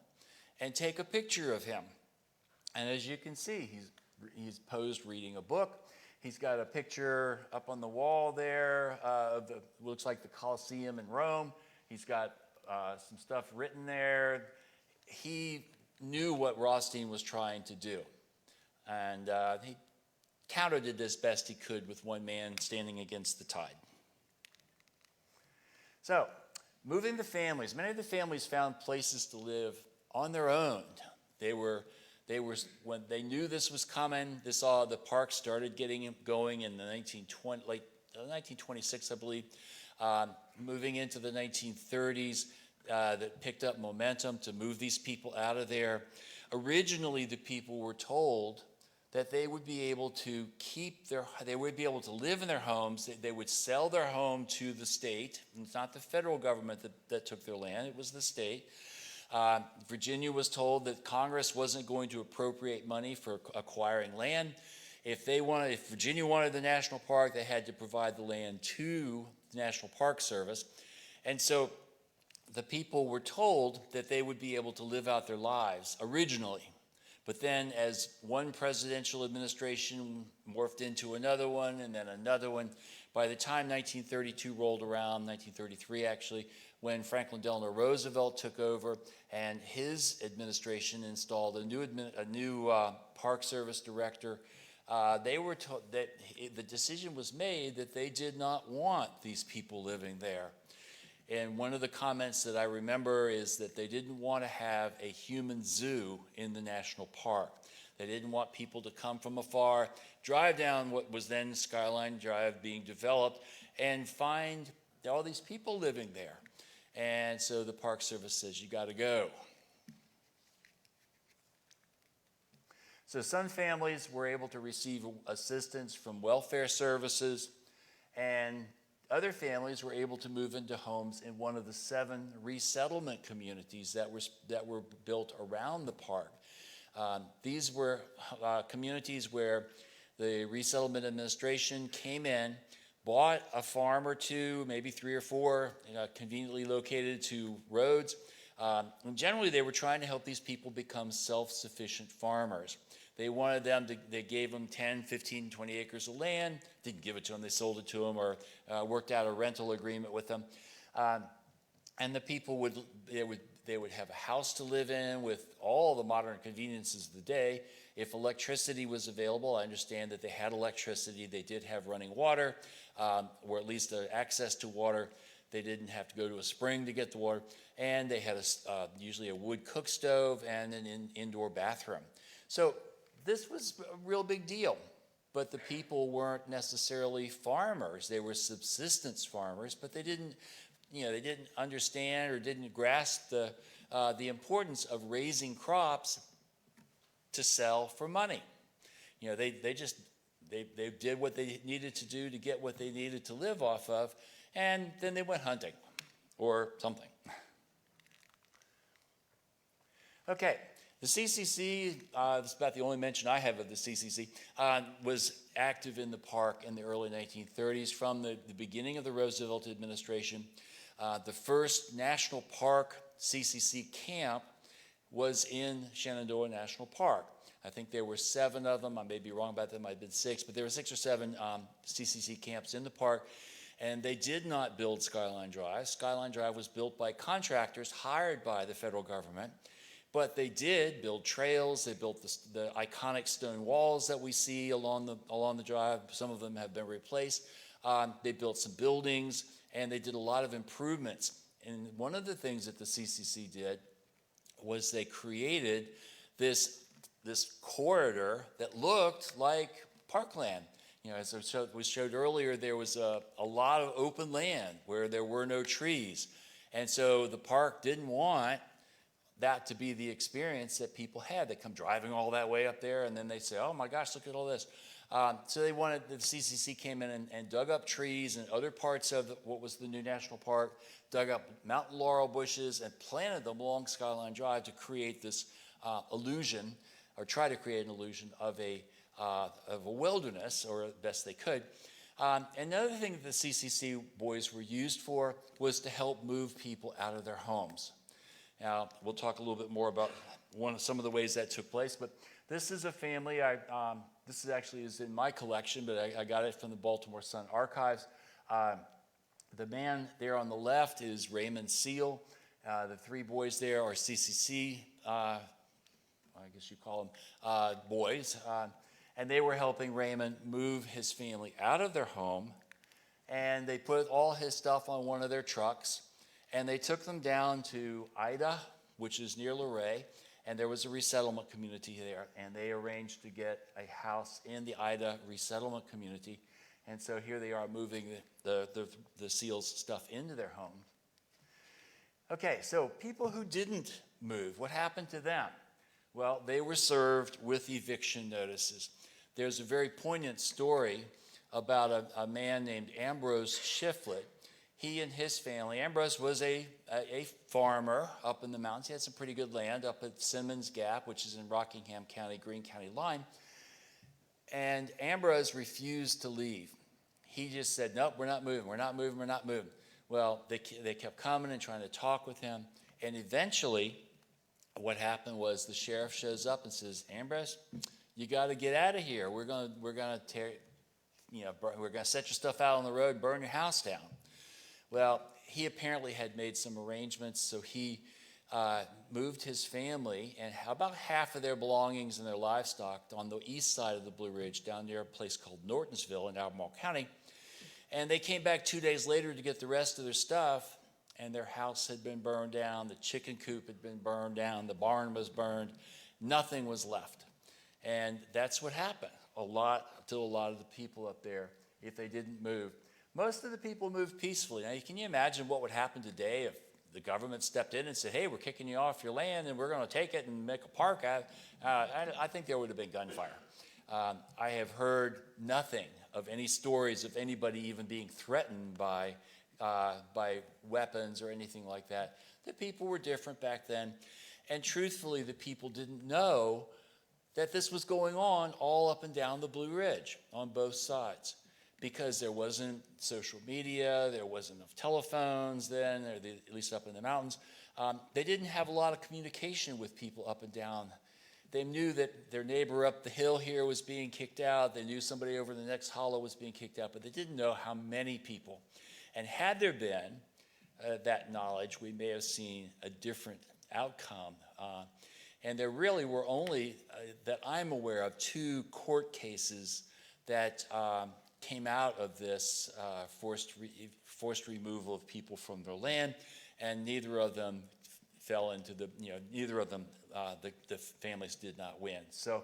[SPEAKER 5] and take a picture of him. And as you can see, he's posed reading a book. He's got a picture up on the wall there of the, looks like the Colosseum in Rome. He's got some stuff written there. He knew what Rothstein was trying to do. And he countered it as best he could with one man standing against the tide. So, moving the families. Many of the families found places to live on their own. They were when they knew this was coming. They saw the park started getting going in the 1926, I believe. Moving into the 1930s, that picked up momentum to move these people out of there. Originally, the people were told that they would be able to they would be able to live in their homes. They would sell their home to the state. It's not the federal government that took their land, it was the state. Virginia was told that Congress wasn't going to appropriate money for acquiring land. If Virginia wanted the national park, they had to provide the land to the National Park Service. And so the people were told that they would be able to live out their lives originally. But then as one presidential administration morphed into another one and then another one, by the time 1932 rolled around, 1933 actually, when Franklin Delano Roosevelt took over and his administration installed a new Park Service director, they were told that the decision was made that they did not want these people living there. And one of the comments that I remember is that they didn't want to have a human zoo in the national park. They didn't want people to come from afar, drive down what was then Skyline Drive being developed, and find all these people living there. And so the Park Service says, you got to go. So some families were able to receive assistance from welfare services, and other families were able to move into homes in one of the 7 resettlement communities that were built around the park. These were communities where the Resettlement Administration came in, bought a farm or two, maybe 3 or 4, conveniently located to roads. And generally, they were trying to help these people become self-sufficient farmers. They wanted them to, they gave them 10, 15, 20 acres of land, didn't give it to them, they sold it to them or worked out a rental agreement with them. And the people would have a house to live in with all the modern conveniences of the day. If electricity was available, I understand that they had electricity, they did have running water, or at least access to water. They didn't have to go to a spring to get the water. And they had usually a wood cook stove and an indoor bathroom. So this was a real big deal. But the people weren't necessarily farmers. They were subsistence farmers, but they didn't understand or didn't grasp the importance of raising crops to sell for money. They did what they needed to do to get what they needed to live off of, and then they went hunting or something. Okay, the CCC, this is about the only mention I have of the CCC, was active in the park in the early 1930s from the beginning of the Roosevelt administration. The first National Park CCC camp was in Shenandoah National Park. I think there were 7 of them. I may be wrong about that. It might have been 6, but there were 6 or 7 CCC camps in the park, and they did not build Skyline Drive. Skyline Drive was built by contractors hired by the federal government, but they did build trails. They built the iconic stone walls that we see along the drive. Some of them have been replaced. They built some buildings, and they did a lot of improvements. And one of the things that the CCC did was they created this corridor that looked like parkland. As was showed earlier, there was a lot of open land where there were no trees. And so the park didn't want that to be the experience that people had. They come driving all that way up there, and then they say, oh my gosh, look at all this. So they wanted, the CCC came in and dug up trees and other parts of what was the new national park, dug up mountain laurel bushes and planted them along Skyline Drive to create this illusion, or try to create an illusion of a wilderness, or best they could. Another thing that the CCC boys were used for was to help move people out of their homes. Now, we'll talk a little bit more about some of the ways that took place, but this is a family. This is in my collection, but I got it from the Baltimore Sun Archives. The man there on the left is Raymond Seal. The three boys there are CCC, I guess you call them boys, and they were helping Raymond move his family out of their home, and they put all his stuff on one of their trucks, and they took them down to Ida, which is near Luray, and there was a resettlement community there, and they arranged to get a house in the Ida resettlement community. And so here they are moving the SEALs stuff into their home. Okay, so people who didn't move, what happened to them? Well, they were served with eviction notices. There's a very poignant story about a man named Ambrose Shiflett. He and his family, Ambrose was a farmer up in the mountains. He had some pretty good land up at Simmons Gap, which is in Rockingham County, Greene County line. And Ambrose refused to leave. He just said, nope, we're not moving, we're not moving, we're not moving. Well, they kept coming and trying to talk with him. And eventually, what happened was the sheriff shows up and says, Ambrose, you got to get out of here. We're going to set your stuff out on the road, burn your house down. Well, he apparently had made some arrangements, so he moved his family and about half of their belongings and their livestock on the east side of the Blue Ridge, down near a place called Nortonsville in Albemarle County. And they came back 2 days later to get the rest of their stuff, and their house had been burned down, the chicken coop had been burned down, the barn was burned, nothing was left. And that's what happened to a lot of the people up there if they didn't move. Most of the people moved peacefully. Now, can you imagine what would happen today if the government stepped in and said, hey, we're kicking you off your land and we're going to take it and make a park out? I think there would have been gunfire. I have heard nothing of any stories of anybody even being threatened by weapons or anything like that. The people were different back then. And truthfully, the people didn't know that this was going on all up and down the Blue Ridge on both sides, because there wasn't social media, there wasn't enough telephones then, or at least up in the mountains. They didn't have a lot of communication with people up and down. They knew that their neighbor up the hill here was being kicked out. They knew somebody over the next hollow was being kicked out, but they didn't know how many people. And had there been that knowledge, we may have seen a different outcome. And there really were only, that I'm aware of, 2 court cases that came out of this forced removal of people from their land, and neither of them fell into the families did not win. So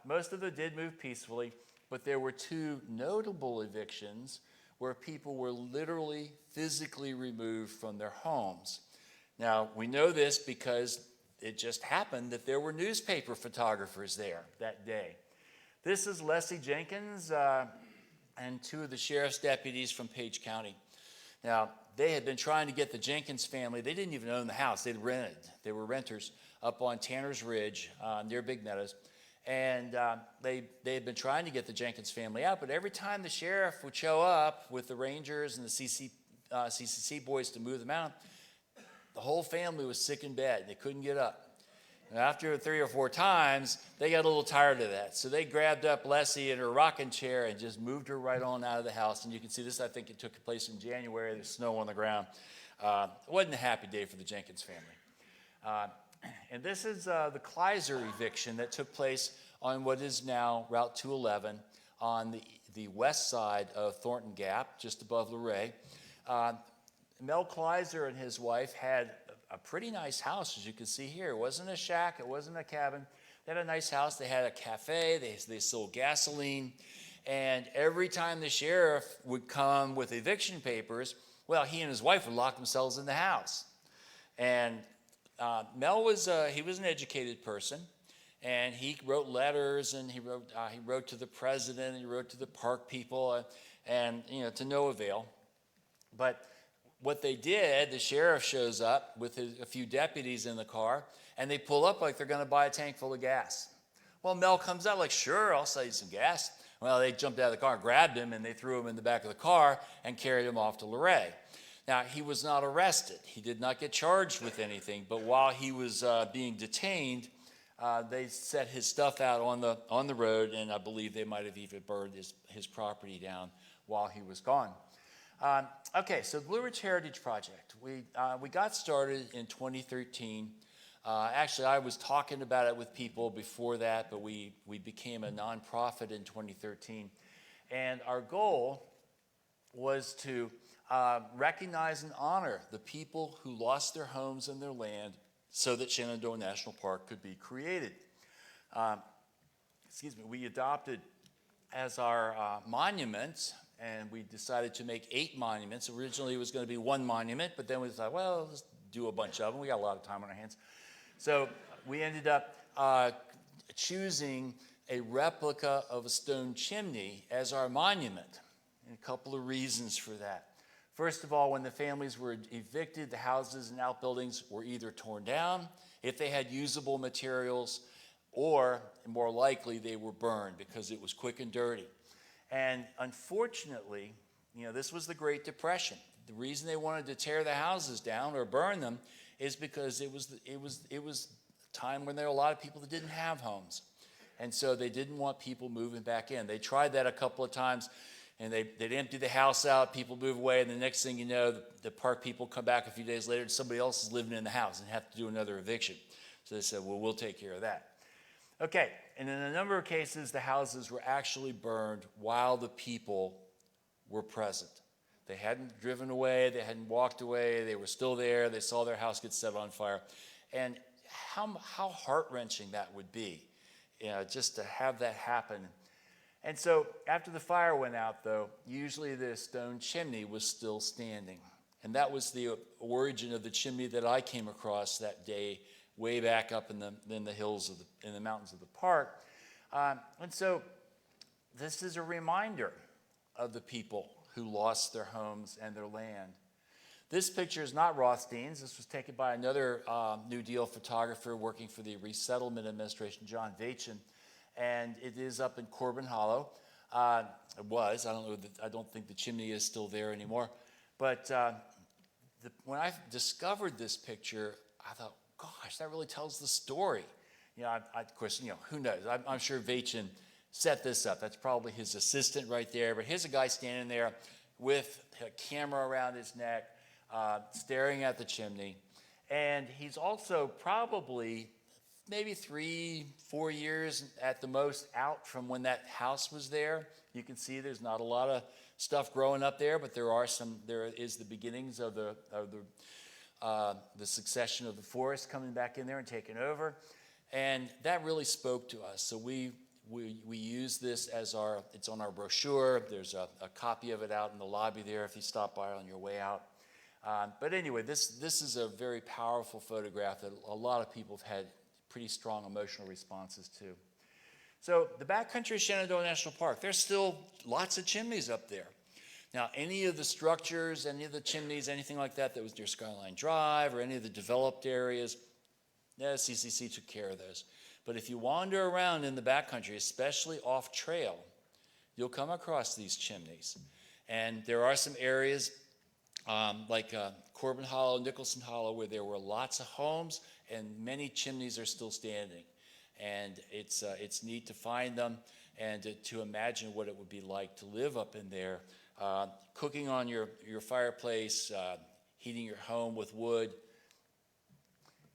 [SPEAKER 5] most of them did move peacefully, but there were 2 notable evictions where people were literally physically removed from their homes. Now, we know this because it just happened that there were newspaper photographers there that day. This is Leslie Jenkins and 2 of the sheriff's deputies from Page County. Now, they had been trying to get the Jenkins family. They didn't even own the house. They'd rented. They were renters up on Tanner's Ridge near Big Meadows. And they had been trying to get the Jenkins family out, but every time the sheriff would show up with the Rangers and the CCC boys to move them out, the whole family was sick in bed. They couldn't get up. And after 3 or 4 times, they got a little tired of that. So they grabbed up Leslie in her rocking chair and just moved her right on out of the house. And you can see this, I think it took place in January. There's snow on the ground. It wasn't a happy day for the Jenkins family. And this is the Kleiser eviction that took place on what is now Route 211 on the west side of Thornton Gap, just above Luray. Mel Kleiser and his wife had a pretty nice house, as you can see here. It wasn't a shack, it wasn't a cabin. They had a nice house. They had a cafe. They sold gasoline. And every time the sheriff would come with eviction papers, well, he and his wife would lock themselves in the house. And Mel was he was an educated person, and he wrote letters, and he wrote to the president, and he wrote to the park people, and to no avail. But what they did, the sheriff shows up with a few deputies in the car, and they pull up like they're going to buy a tank full of gas. Well, Mel comes out like, sure, I'll sell you some gas. Well, they jumped out of the car, grabbed him, and they threw him in the back of the car and carried him off to Luray. Now, he was not arrested. He did not get charged with anything, but while he was being detained, they set his stuff out on the road, and I believe they might have even burned his property down while he was gone. Okay, so the Blue Ridge Heritage Project. We got started in 2013. Actually, I was talking about it with people before that, but we became a nonprofit in 2013. And our goal was to recognize and honor the people who lost their homes and their land so that Shenandoah National Park could be created. We adopted as our monuments, and we decided to make 8 monuments. Originally, it was going to be 1 monument, but then we decided, well, let's do a bunch of them. We got a lot of time on our hands. So we ended up choosing a replica of a stone chimney as our monument, and a couple of reasons for that. First of all, when the families were evicted, the houses and outbuildings were either torn down, if they had usable materials, or more likely they were burned because it was quick and dirty. And unfortunately, this was the Great Depression. The reason they wanted to tear the houses down or burn them is because it was a time when there were a lot of people that didn't have homes. And so they didn't want people moving back in. They tried that a couple of times, and they'd empty the house out, people move away, and the next thing you know, the park people come back a few days later and somebody else is living in the house and have to do another eviction. So they said, well, we'll take care of that. Okay, and in a number of cases, the houses were actually burned while the people were present. They hadn't driven away, they hadn't walked away, they were still there, they saw their house get set on fire. And how heart-wrenching that would be, just to have that happen. And so after the fire went out, though, usually the stone chimney was still standing. And that was the origin of the chimney that I came across that day, way back up in the hills in the mountains of the park. And so this is a reminder of the people who lost their homes and their land. This picture is not Rothstein's. This was taken by another New Deal photographer working for the Resettlement Administration, John Vachin, and it is up in Corbin Hollow. It was. I don't think the chimney is still there anymore. But when I discovered this picture, I thought, gosh, that really tells the story. Of course, who knows? I'm sure Vachin set this up. That's probably his assistant right there. But here's a guy standing there with a camera around his neck, staring at the chimney. And he's also probably maybe 3-4 years at the most out from when that house was there. You can see there's not a lot of stuff growing up there, but there is the beginnings of the succession of the forest coming back in there and taking over. And that really spoke to us. So we use this as it's on our brochure. There's a copy of it out in the lobby there if you stop by on your way out. But anyway, this is a very powerful photograph that a lot of people have had pretty strong emotional responses to. So the backcountry of Shenandoah National Park, there's still lots of chimneys up there. Now, any of the structures, any of the chimneys, anything like that was near Skyline Drive or any of the developed areas, CCC took care of those. But if you wander around in the backcountry, especially off trail, you'll come across these chimneys. And there are some areas like Corbin Hollow, Nicholson Hollow, where there were lots of homes and many chimneys are still standing. And it's neat to find them and to imagine what it would be like to live up in there, cooking on your fireplace, heating your home with wood.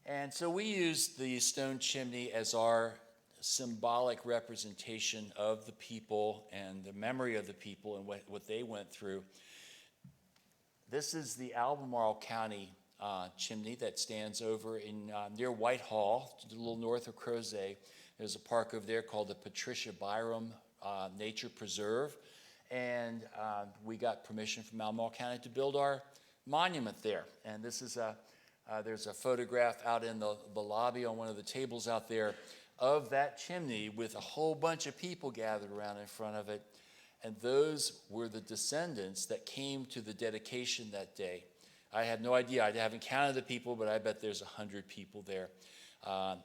[SPEAKER 5] And so we use the stone chimney as our symbolic representation of the people and the memory of the people and what they went through. This is the Albemarle County chimney that stands over in near Whitehall, a little north of Crozet. There's a park over there called the Patricia Byram Nature Preserve. And we got permission from Albemarle County to build our monument there. And this is There's a photograph out in the lobby on one of the tables out there of that chimney with a whole bunch of people gathered around in front of it. And those were the descendants that came to the dedication that day. I had no idea. I haven't counted the people, but I bet there's 100 people there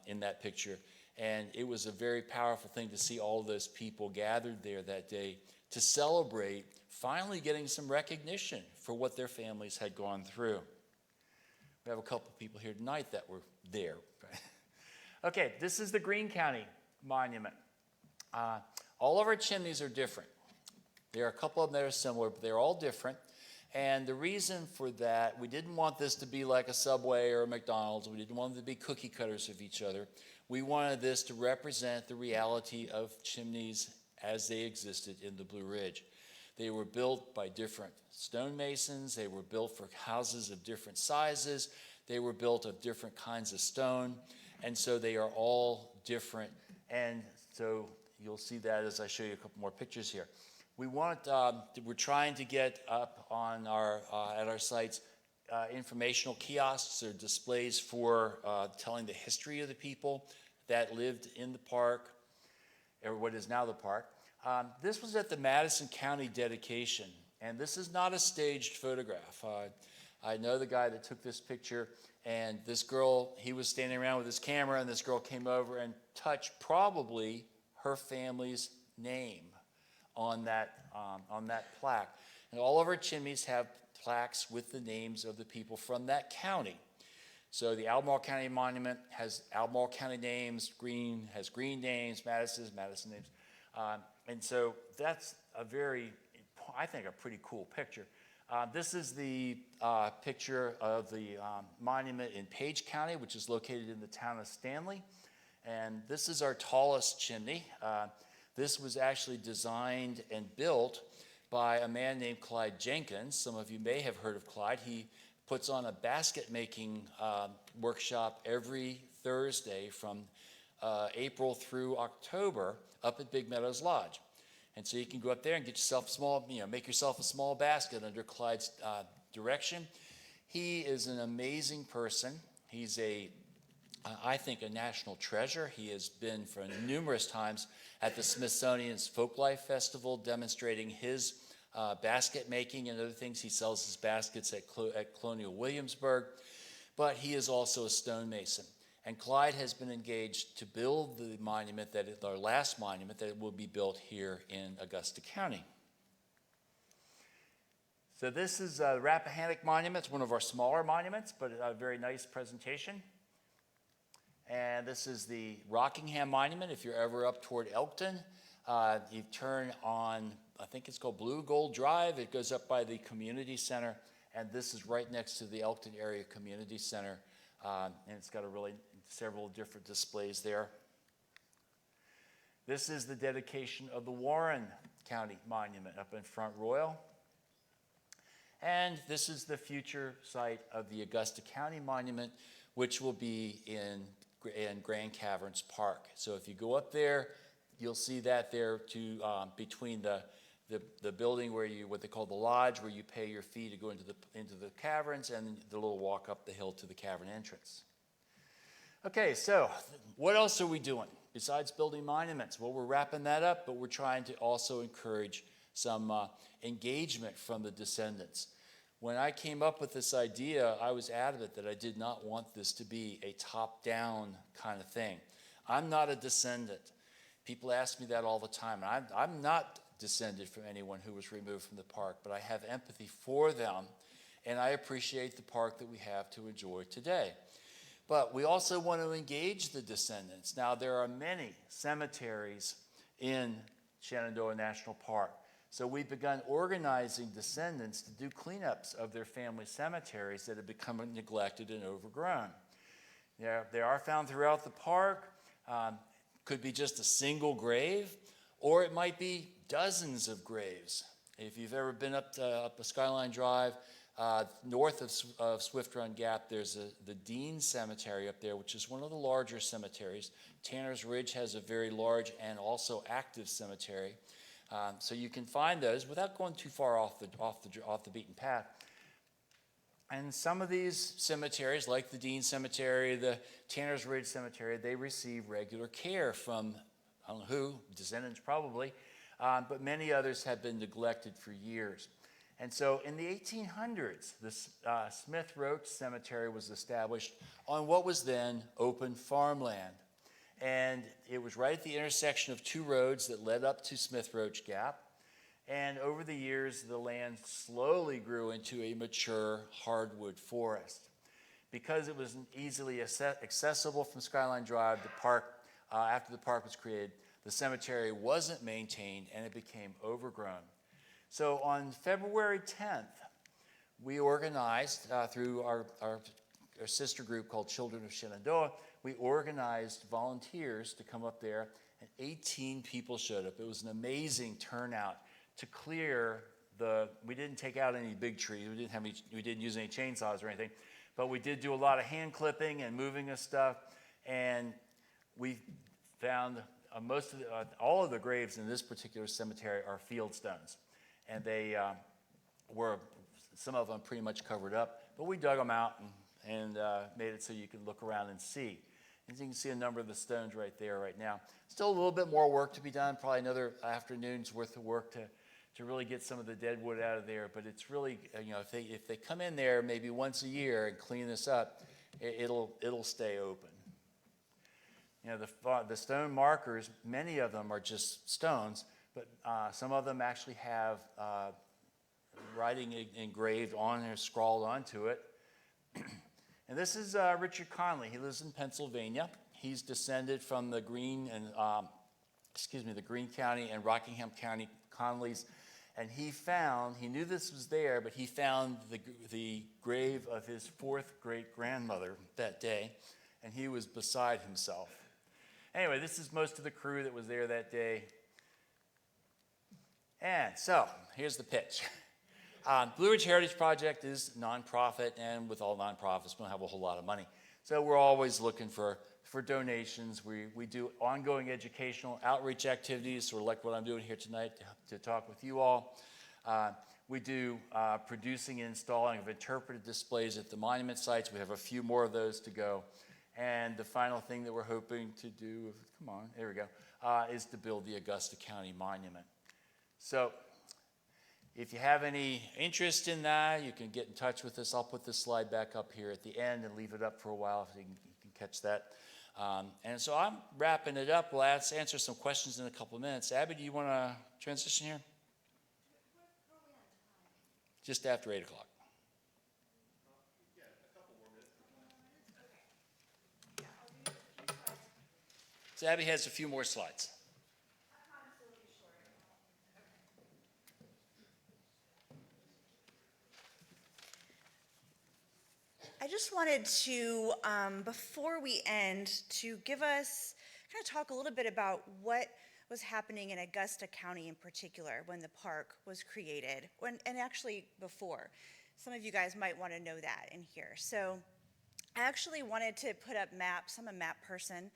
[SPEAKER 5] in that picture. And it was a very powerful thing to see all those people gathered there that day to celebrate finally getting some recognition for what their families had gone through. We have a couple people here tonight that were there. Okay, this is the Greene County Monument. All of our chimneys are different. There are a couple of them that are similar, but they're all different. And the reason for that, we didn't want this to be like a Subway or a McDonald's. We didn't want them to be cookie cutters of each other. We wanted this to represent the reality of chimneys as they existed in the Blue Ridge. They were built by different stonemasons. They were built for houses of different sizes. They were built of different kinds of stone. And so they are all different. And so you'll see that as I show you a couple more pictures here. We're trying to get up on at our sites informational kiosks or displays for telling the history of the people that lived in the park, or what is now the park. This was at the Madison County dedication, and this is not a staged photograph. I know the guy that took this picture, and this girl, he was standing around with his camera, and this girl came over and touched probably her family's name on that plaque. And all of our chimneys have plaques with the names of the people from that county. So the Albemarle County Monument has Albemarle County names, Greene has Greene names, Madison names. And so that's I think a pretty cool picture. This is the picture of the monument in Page County, which is located in the town of Stanley. And this is our tallest chimney. This was actually designed and built by a man named Clyde Jenkins. Some of you may have heard of Clyde. He puts on a basket making workshop every Thursday from April through October up at Big Meadows Lodge. And so you can go up there and get yourself make yourself a small basket under Clyde's direction. He is an amazing person. He's I think a national treasure. He has been for numerous times at the Smithsonian's Folklife Festival demonstrating his basket making and other things. He sells his baskets at Colonial Williamsburg, but he is also a stonemason. And Clyde has been engaged to build the monument, our last monument, that will be built here in Augusta County. So this is the Rappahannock Monument. It's one of our smaller monuments, but a very nice presentation. And this is the Rockingham Monument. If you're ever up toward Elkton, you turn on, I think it's called Blue Gold Drive. It goes up by the community center, and this is right next to the Elkton Area Community Center. And it's got several different displays there. This is the dedication of the Warren County Monument up in Front Royal. And this is the future site of the Augusta County Monument, which will be in Grand Caverns Park. So if you go up there, you'll see that there between the building what they call the lodge, where you pay your fee to go into the caverns, and the little walk up the hill to the cavern entrance. Okay, so what else are we doing besides building monuments? Well, we're wrapping that up, but we're trying to also encourage some engagement from the descendants. When I came up with this idea, I was adamant that I did not want this to be a top-down kind of thing. I'm not a descendant. People ask me that all the time. I'm not descended from anyone who was removed from the park, but I have empathy for them, and I appreciate the park that we have to enjoy today. But we also want to engage the descendants. Now, there are many cemeteries in Shenandoah National Park. So we've begun organizing descendants to do cleanups of their family cemeteries that have become neglected and overgrown. They are found throughout the park. Could be just a single grave, or it might be dozens of graves. If you've ever been up a Skyline Drive, north of Swift Run Gap, there's the Dean Cemetery up there, which is one of the larger cemeteries. Tanner's Ridge has a very large and also active cemetery. So you can find those without going too far off the beaten path. And some of these cemeteries, like the Dean Cemetery, the Tanner's Ridge Cemetery, they receive regular care from, I don't know who, descendants probably, but many others have been neglected for years. And so in the 1800s, the Smith Roach Cemetery was established on what was then open farmland. And it was right at the intersection of two roads that led up to Smith Roach Gap. And over the years, the land slowly grew into a mature hardwood forest. Because it was easily accessible from Skyline Drive, the park, after the park was created, the cemetery wasn't maintained and it became overgrown. So on February 10th, we organized through our sister group called Children of Shenandoah, we organized volunteers to come up there, and 18 people showed up. It was an amazing turnout to clear we didn't take out any big trees, we didn't use any chainsaws or anything, but we did do a lot of hand clipping and moving of stuff, and we found all of the graves in this particular cemetery are field stones, and they were, some of them pretty much covered up, but we dug them out and made it so you could look around and see. And you can see a number of the stones right there right now. Still a little bit more work to be done, probably another afternoon's worth of work to really get some of the dead wood out of there. But it's really, if they come in there maybe once a year and clean this up, it'll stay open. The stone markers, many of them are just stones, but some of them actually have writing engraved on there, scrawled onto it. And this is Richard Conley. He lives in Pennsylvania. He's descended from the Greene County and Rockingham County Conleys. And he knew this was there, but he found the grave of his fourth great-grandmother that day, and he was beside himself. Anyway, this is most of the crew that was there that day. And so, here's the pitch. Blue Ridge Heritage Project is nonprofit, and with all nonprofits, we don't have a whole lot of money. So we're always looking for donations. We do ongoing educational outreach activities, sort of like what I'm doing here tonight to talk with you all. We do producing and installing of interpretive displays at the monument sites. We have a few more of those to go. And the final thing that we're hoping to do, come on, there we go, is to build the Augusta County Monument. So if you have any interest in that, you can get in touch with us. I'll put this slide back up here at the end and leave it up for a while so you can catch that. And so I'm wrapping it up. We'll answer some questions in a couple of minutes. Abby, do you want to transition here? Just after 8 o'clock.
[SPEAKER 2] Yeah, a couple more minutes.
[SPEAKER 5] So Abby has a few more slides.
[SPEAKER 4] I just wanted to, before we end, to give us, kind of talk a little bit about what was happening in Augusta County in particular when the park was created, and actually before. Some of you guys might want to know that in here. So I actually wanted to put up maps. I'm a map person,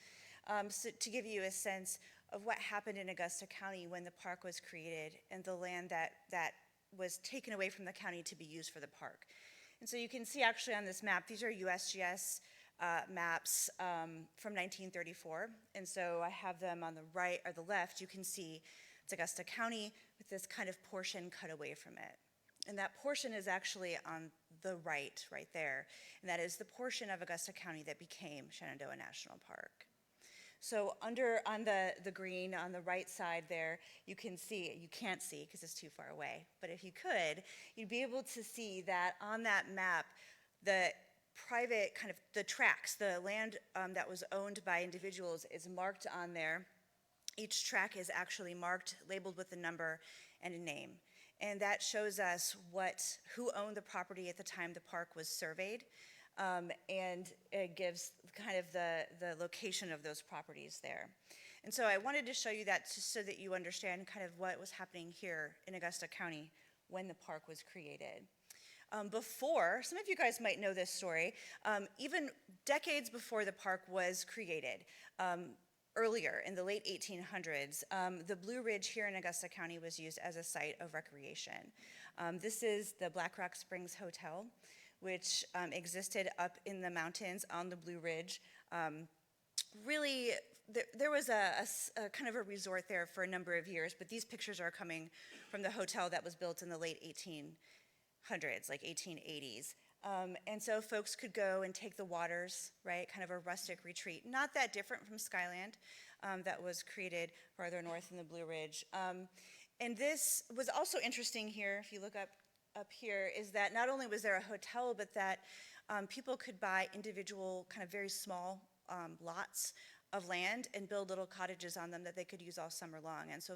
[SPEAKER 4] so to give you a sense of what happened in Augusta County when the park was created and the land that was taken away from the county to be used for the park. And so you can see actually on this map, these are USGS maps from 1934. And so I have them on the right or the left. You can see it's Augusta County with this kind of portion cut away from it. And that portion is actually on the right there. And that is the portion of Augusta County that became Shenandoah National Park. So on the green on the right side there, you can't see because it's too far away, but if you could, you'd be able to see that on that map, the private kind of the tracts, the land that was owned by individuals is marked on there. Each tract is actually marked, labeled with a number and a name. And that shows us who owned the property at the time the park was surveyed. And it gives kind of the location of those properties there. And so I wanted to show you that just so that you understand kind of what was happening here in Augusta County when the park was created. Before, some of you guys might know this story, even decades before the park was created, earlier in the late 1800s, the Blue Ridge here in Augusta County was used as a site of recreation. This is the Black Rock Springs Hotel, which existed up in the mountains on the Blue Ridge. Really, there was a kind of a resort there for a number of years, but these pictures are coming from the hotel that was built in the late 1800s, like 1880s. And so folks could go and take the waters, right? Kind of a rustic retreat. Not that different from Skyland that was created farther north in the Blue Ridge. And this was also interesting here, if you look up here, is that not only was there a hotel, but that people could buy individual, kind of very small lots of land and build little cottages on them that they could use all summer long. And so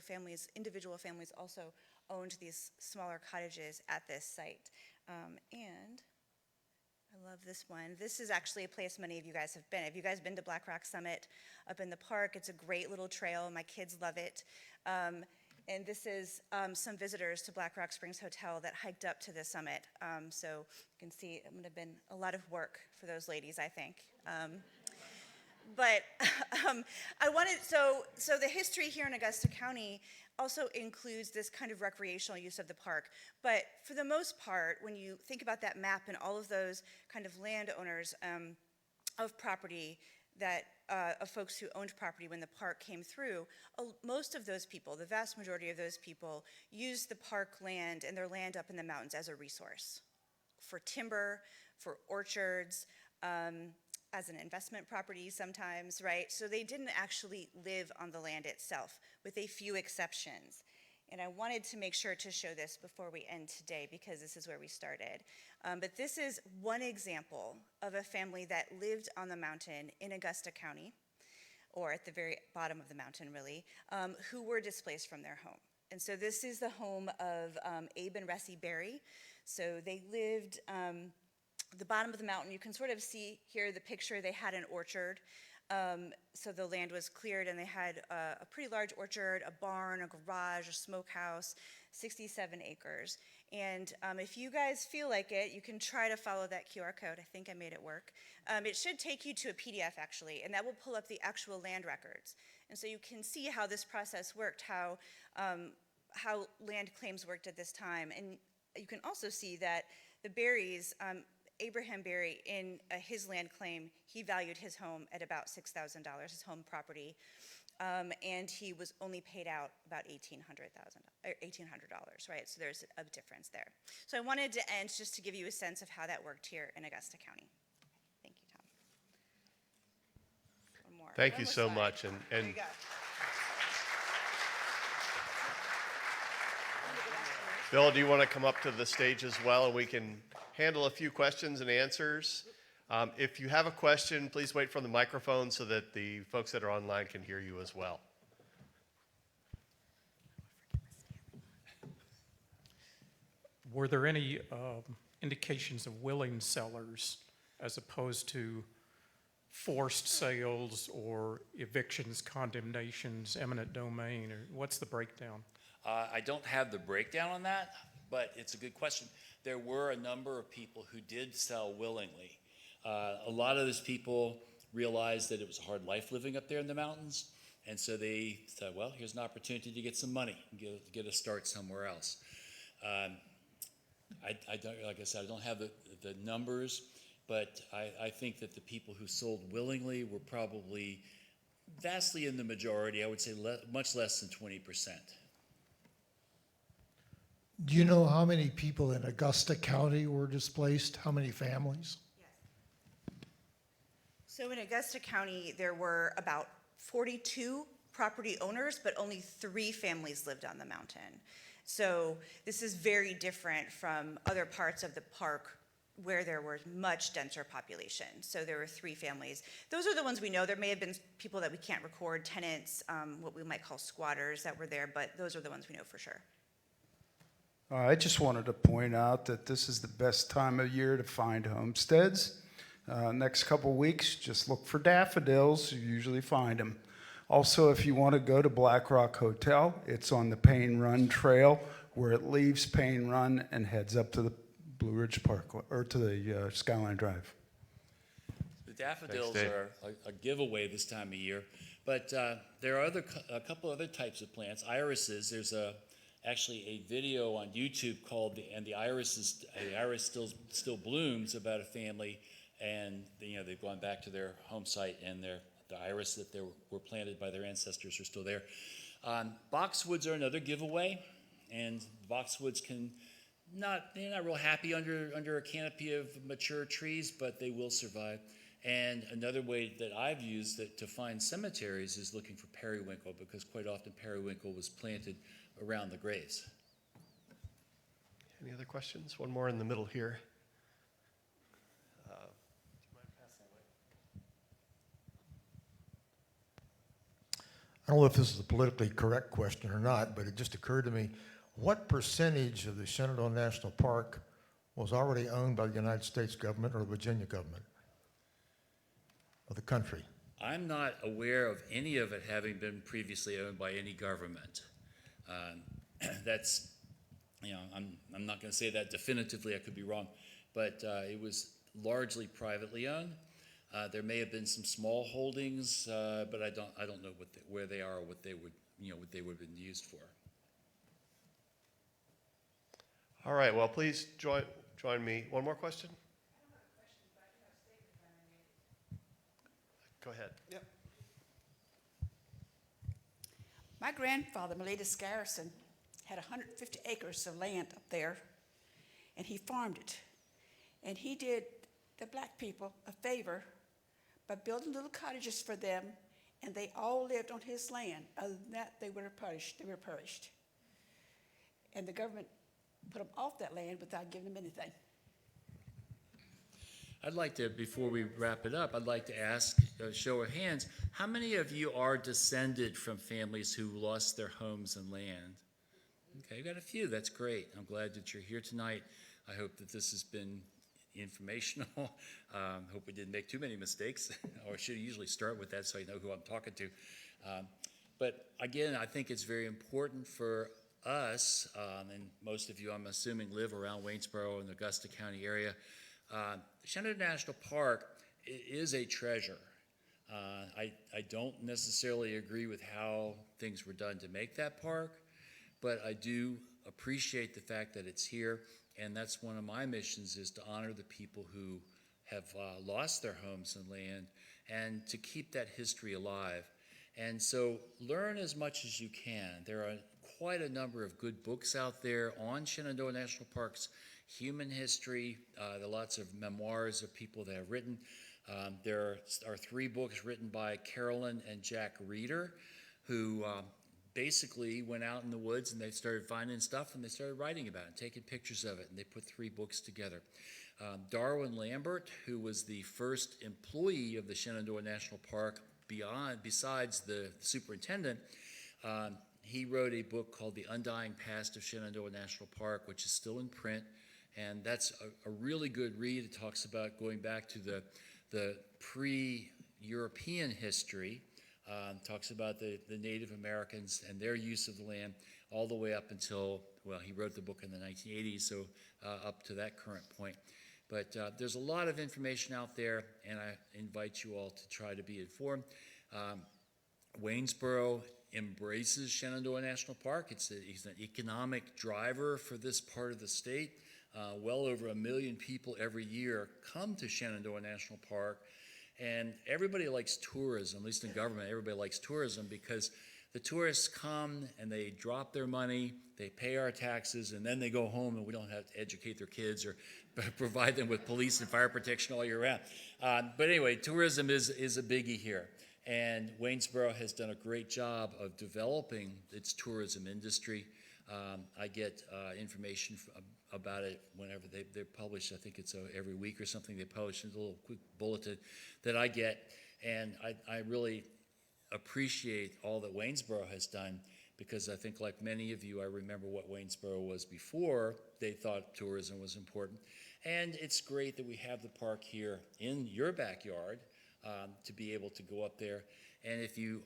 [SPEAKER 4] individual families also owned these smaller cottages at this site. And I love this one. This is actually a place many of you guys have been. Have you guys been to Black Rock Summit up in the park? It's a great little trail. My kids love it. And this is some visitors to Black Rock Springs Hotel that hiked up to the summit. So you can see it would have been a lot of work for those ladies, I think. But I wanted, so the history here in Augusta County also includes this kind of recreational use of the park. But for the most part, when you think about that map and all of those kind of landowners of property of folks who owned property when the park came through, most of those people, the vast majority of those people, used the park land and their land up in the mountains as a resource for timber, for orchards, as an investment property sometimes, right? So they didn't actually live on the land itself, with a few exceptions. And I wanted to make sure to show this before we end today, because this is where we started. But this is one example of a family that lived on the mountain in Augusta County, or at the very bottom of the mountain, really, who were displaced from their home. And so this is the home of Abe and Ressie Berry. So they lived the bottom of the mountain. You can sort of see here the picture. They had an orchard. So the land was cleared, and they had a pretty large orchard, a barn, a garage, a smokehouse, 67 acres. And if you guys feel like it, you can try to follow that QR code. I think I made it work. It should take you to a PDF, actually, and that will pull up the actual land records. And so you can see how this process worked, how land claims worked at this time. And you can also see that the Berries, Abraham Berry, in his land claim, he valued his home at about $6,000, his home property, and he was only paid out about $1,800, right? So there's a difference there. So I wanted to end just to give you a sense of how that worked here in Augusta County. Thank you, Tom. One more.
[SPEAKER 2] Thank
[SPEAKER 4] One
[SPEAKER 2] you
[SPEAKER 4] more
[SPEAKER 2] so
[SPEAKER 4] slide.
[SPEAKER 2] much.
[SPEAKER 4] There
[SPEAKER 2] And
[SPEAKER 4] you go.
[SPEAKER 2] Bill, do you want to come up to the stage as well, and we can handle a few questions and answers? If you have a question, please wait for the microphone so that the folks that are online can hear you as well.
[SPEAKER 6] Were there any indications of willing sellers as opposed to forced sales or evictions, condemnations, eminent domain, or what's the breakdown?
[SPEAKER 5] I don't have the breakdown on that, but it's a good question. There were a number of people who did sell willingly. A lot of those people realized that it was a hard life living up there in the mountains, and so they said, well, here's an opportunity to get some money, get a start somewhere else. I don't, like I said, I don't have the numbers, but I think that the people who sold willingly were probably vastly in the majority. I would say much less than 20%.
[SPEAKER 7] Do you know how many people in Augusta County were displaced? How many families?
[SPEAKER 4] So in Augusta County, there were about 42 property owners, but only 3 families lived on the mountain. So this is very different from other parts of the park where there was much denser population. So there were 3 families. Those are the ones we know. There may have been people that we can't record, tenants, what we might call squatters that were there, but those are the ones we know for sure.
[SPEAKER 8] I just wanted to point out that this is the best time of year to find homesteads. Next couple weeks, just look for daffodils. You usually find them. Also, if you want to go to Black Rock Hotel, it's on the Payne Run Trail, where it leaves Payne Run and heads up to the Blue Ridge Park, or to the Skyline Drive.
[SPEAKER 5] The daffodils
[SPEAKER 2] Thanks, Dave.
[SPEAKER 5] are a giveaway this time of year, but there are a couple other types of plants. Irises, there's a actually a video on YouTube called the iris still blooms, about a family, and they've gone back to their home site, and the iris that were planted by their ancestors are still there. Boxwoods are another giveaway, and boxwoods they're not real happy under a canopy of mature trees, but they will survive. And another way that I've used to find cemeteries is looking for periwinkle, because quite often periwinkle was planted around the graves.
[SPEAKER 2] Any other questions? One more in the middle here.
[SPEAKER 7] I don't know if this is a politically correct question or not, but it just occurred to me, what percentage of the Shenandoah National Park was already owned by the United States government or the Virginia government of the country?
[SPEAKER 5] I'm not aware of any of it having been previously owned by any government. That's, I'm not going to say that definitively, I could be wrong, but it was largely privately owned. There may have been some small holdings, but I don't know where they are or what they would have been used for.
[SPEAKER 2] All right, well, please join me. One more question? Go ahead. Yep.
[SPEAKER 9] My grandfather, Miletus Garrison, had 150 acres of land up there, and he farmed it. And he did the black people a favor by building little cottages for them, and they all lived on his land. Other than that, they were punished. And the government put them off that land without giving them anything.
[SPEAKER 5] I'd like to, before we wrap it up, I'd like to ask a show of hands, how many of you are descended from families who lost their homes and land? Okay, I've got a few. That's great. I'm glad that you're here tonight. I hope that this has been informational. Hope we didn't make too many mistakes, or I should usually start with that so I know who I'm talking to. But again, I think it's very important for us, and most of you, I'm assuming, live around Waynesboro and the Augusta County area. Shenandoah National Park is a treasure. I don't necessarily agree with how things were done to make that park, but I do appreciate the fact that it's here, and that's one of my missions, is to honor the people who have lost their homes and land, and to keep that history alive. And so learn as much as you can. There are quite a number of good books out there on Shenandoah National Park's human history. There are lots of memoirs of people that have written. There are 3 books written by Carolyn and Jack Reeder, who basically went out in the woods and they started finding stuff and they started writing about it, taking pictures of it, and they put 3 books together. Darwin Lambert, who was the first employee of the Shenandoah National Park besides the superintendent, he wrote a book called The Undying Past of Shenandoah National Park, which is still in print, and that's a really good read. It talks about going back to the pre-European history, talks about the Native Americans and their use of the land all the way up until, well, he wrote the book in the 1980s, so up to that current point. But there's a lot of information out there, and I invite you all to try to be informed. Waynesboro embraces Shenandoah National Park. It's an economic driver for this part of the state. Well over 1 million people every year come to Shenandoah National Park, and everybody likes tourism, at least in government. Everybody likes tourism because the tourists come and they drop their money, they pay our taxes, and then they go home and we don't have to educate their kids or provide them with police and fire protection all year round. But anyway, tourism is a biggie here. And Waynesboro has done a great job of developing its tourism industry. I get information about it whenever they publish. I think it's every week or something. They publish a little quick bulletin that I get. And I really appreciate all that Waynesboro has done, because I think, like many of you, I remember what Waynesboro was before they thought tourism was important. And it's great that we have the park here in your backyard, to be able to go up there. And if you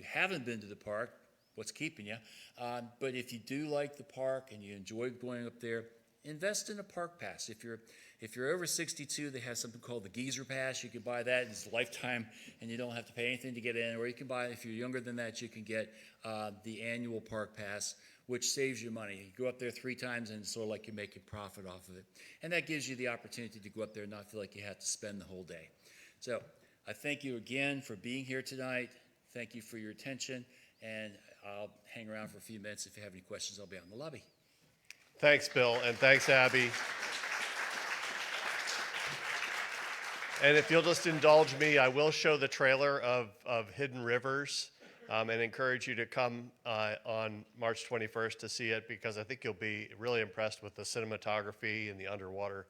[SPEAKER 5] haven't been to the park, what's keeping you? But if you do like the park and you enjoy going up there, invest in a park pass. If you're over 62, they have something called the Geezer Pass. You can buy that. It's a lifetime, and you don't have to pay anything to get in. Or you can buy, if you're younger than that, you can get the annual park pass, which saves you money. You go up there 3 times and it's sort of like you're making profit off of it. And that gives you the opportunity to go up there and not feel like you have to spend the whole day. So I thank you again for being here tonight. Thank you for your attention. And I'll hang around for a few minutes. If you have any questions, I'll be out in the lobby.
[SPEAKER 2] Thanks, Bill, and thanks, Abby. And if you'll just indulge me, I will show the trailer of Hidden Rivers and encourage you to come on March 21st to see it, because I think you'll be really impressed with the cinematography and the underwater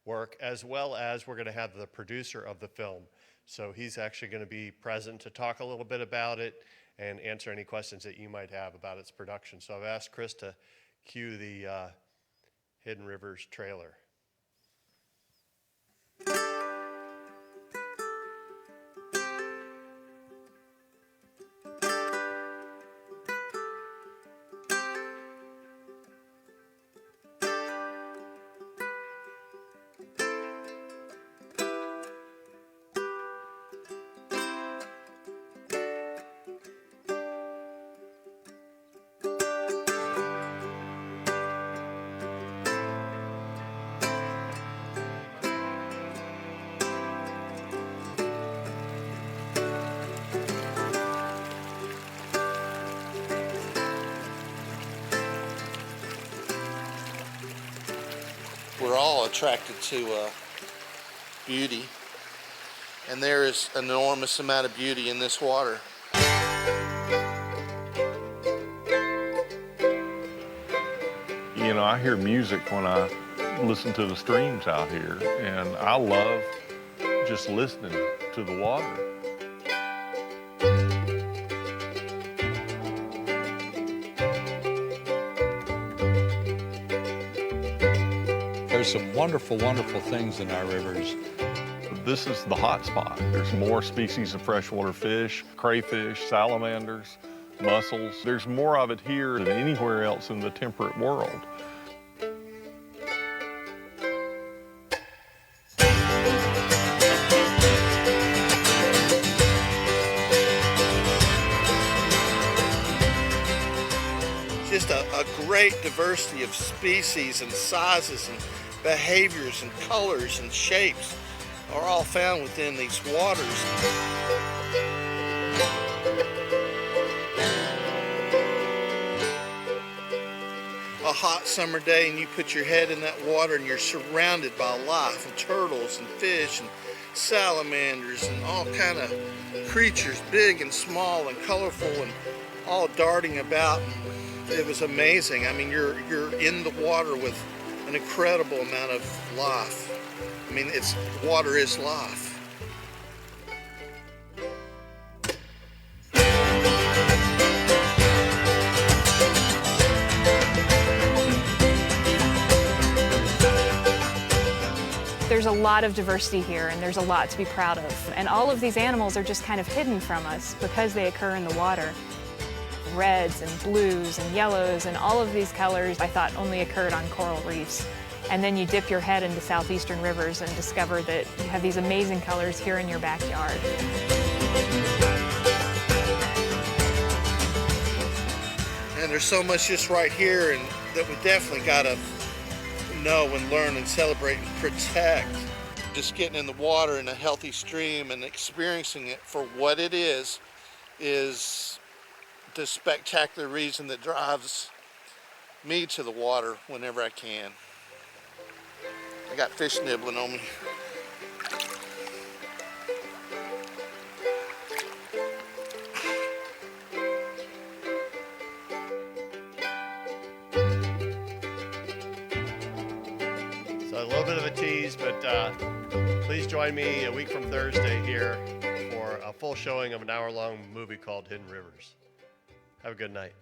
[SPEAKER 2] work, as well as we're going to have the producer of the film. So he's actually going to be present to talk a little bit about it and answer any questions that you might have about its production. So I've asked Chris to cue the Hidden Rivers trailer.
[SPEAKER 10] We're all attracted to beauty, and there is an enormous amount of beauty in this water.
[SPEAKER 11] You know, I hear music when I listen to the streams out here, and I love just listening to the water.
[SPEAKER 12] There's some wonderful, wonderful things in our rivers.
[SPEAKER 11] This is the hot spot. There's more species of freshwater fish, crayfish, salamanders, mussels. There's more of it here than anywhere else in the temperate world.
[SPEAKER 10] Just a great diversity of species and sizes and behaviors and colors and shapes are all found within these waters. A hot summer day and you put your head in that water and you're surrounded by life and turtles and fish and salamanders and all kind of creatures, big and small and colorful and all darting about. It was amazing. I mean, you're in the water with an incredible amount of life. I mean, water is life.
[SPEAKER 13] There's a lot of diversity here, and there's a lot to be proud of. And all of these animals are just kind of hidden from us because they occur in the water. Reds and blues and yellows and all of these colors I thought only occurred on coral reefs. And then you dip your head into southeastern rivers and discover that you have these amazing colors here in your backyard.
[SPEAKER 10] And there's so much just right here and that we definitely got to know and learn and celebrate and protect. Just getting in the water in a healthy stream and experiencing it for what it is the spectacular reason that drives me to the water whenever I can. I got fish nibbling on me.
[SPEAKER 2] So a little bit of a tease, but please join me a week from Thursday here for a full showing of an hour-long movie called Hidden Rivers. Have a good night.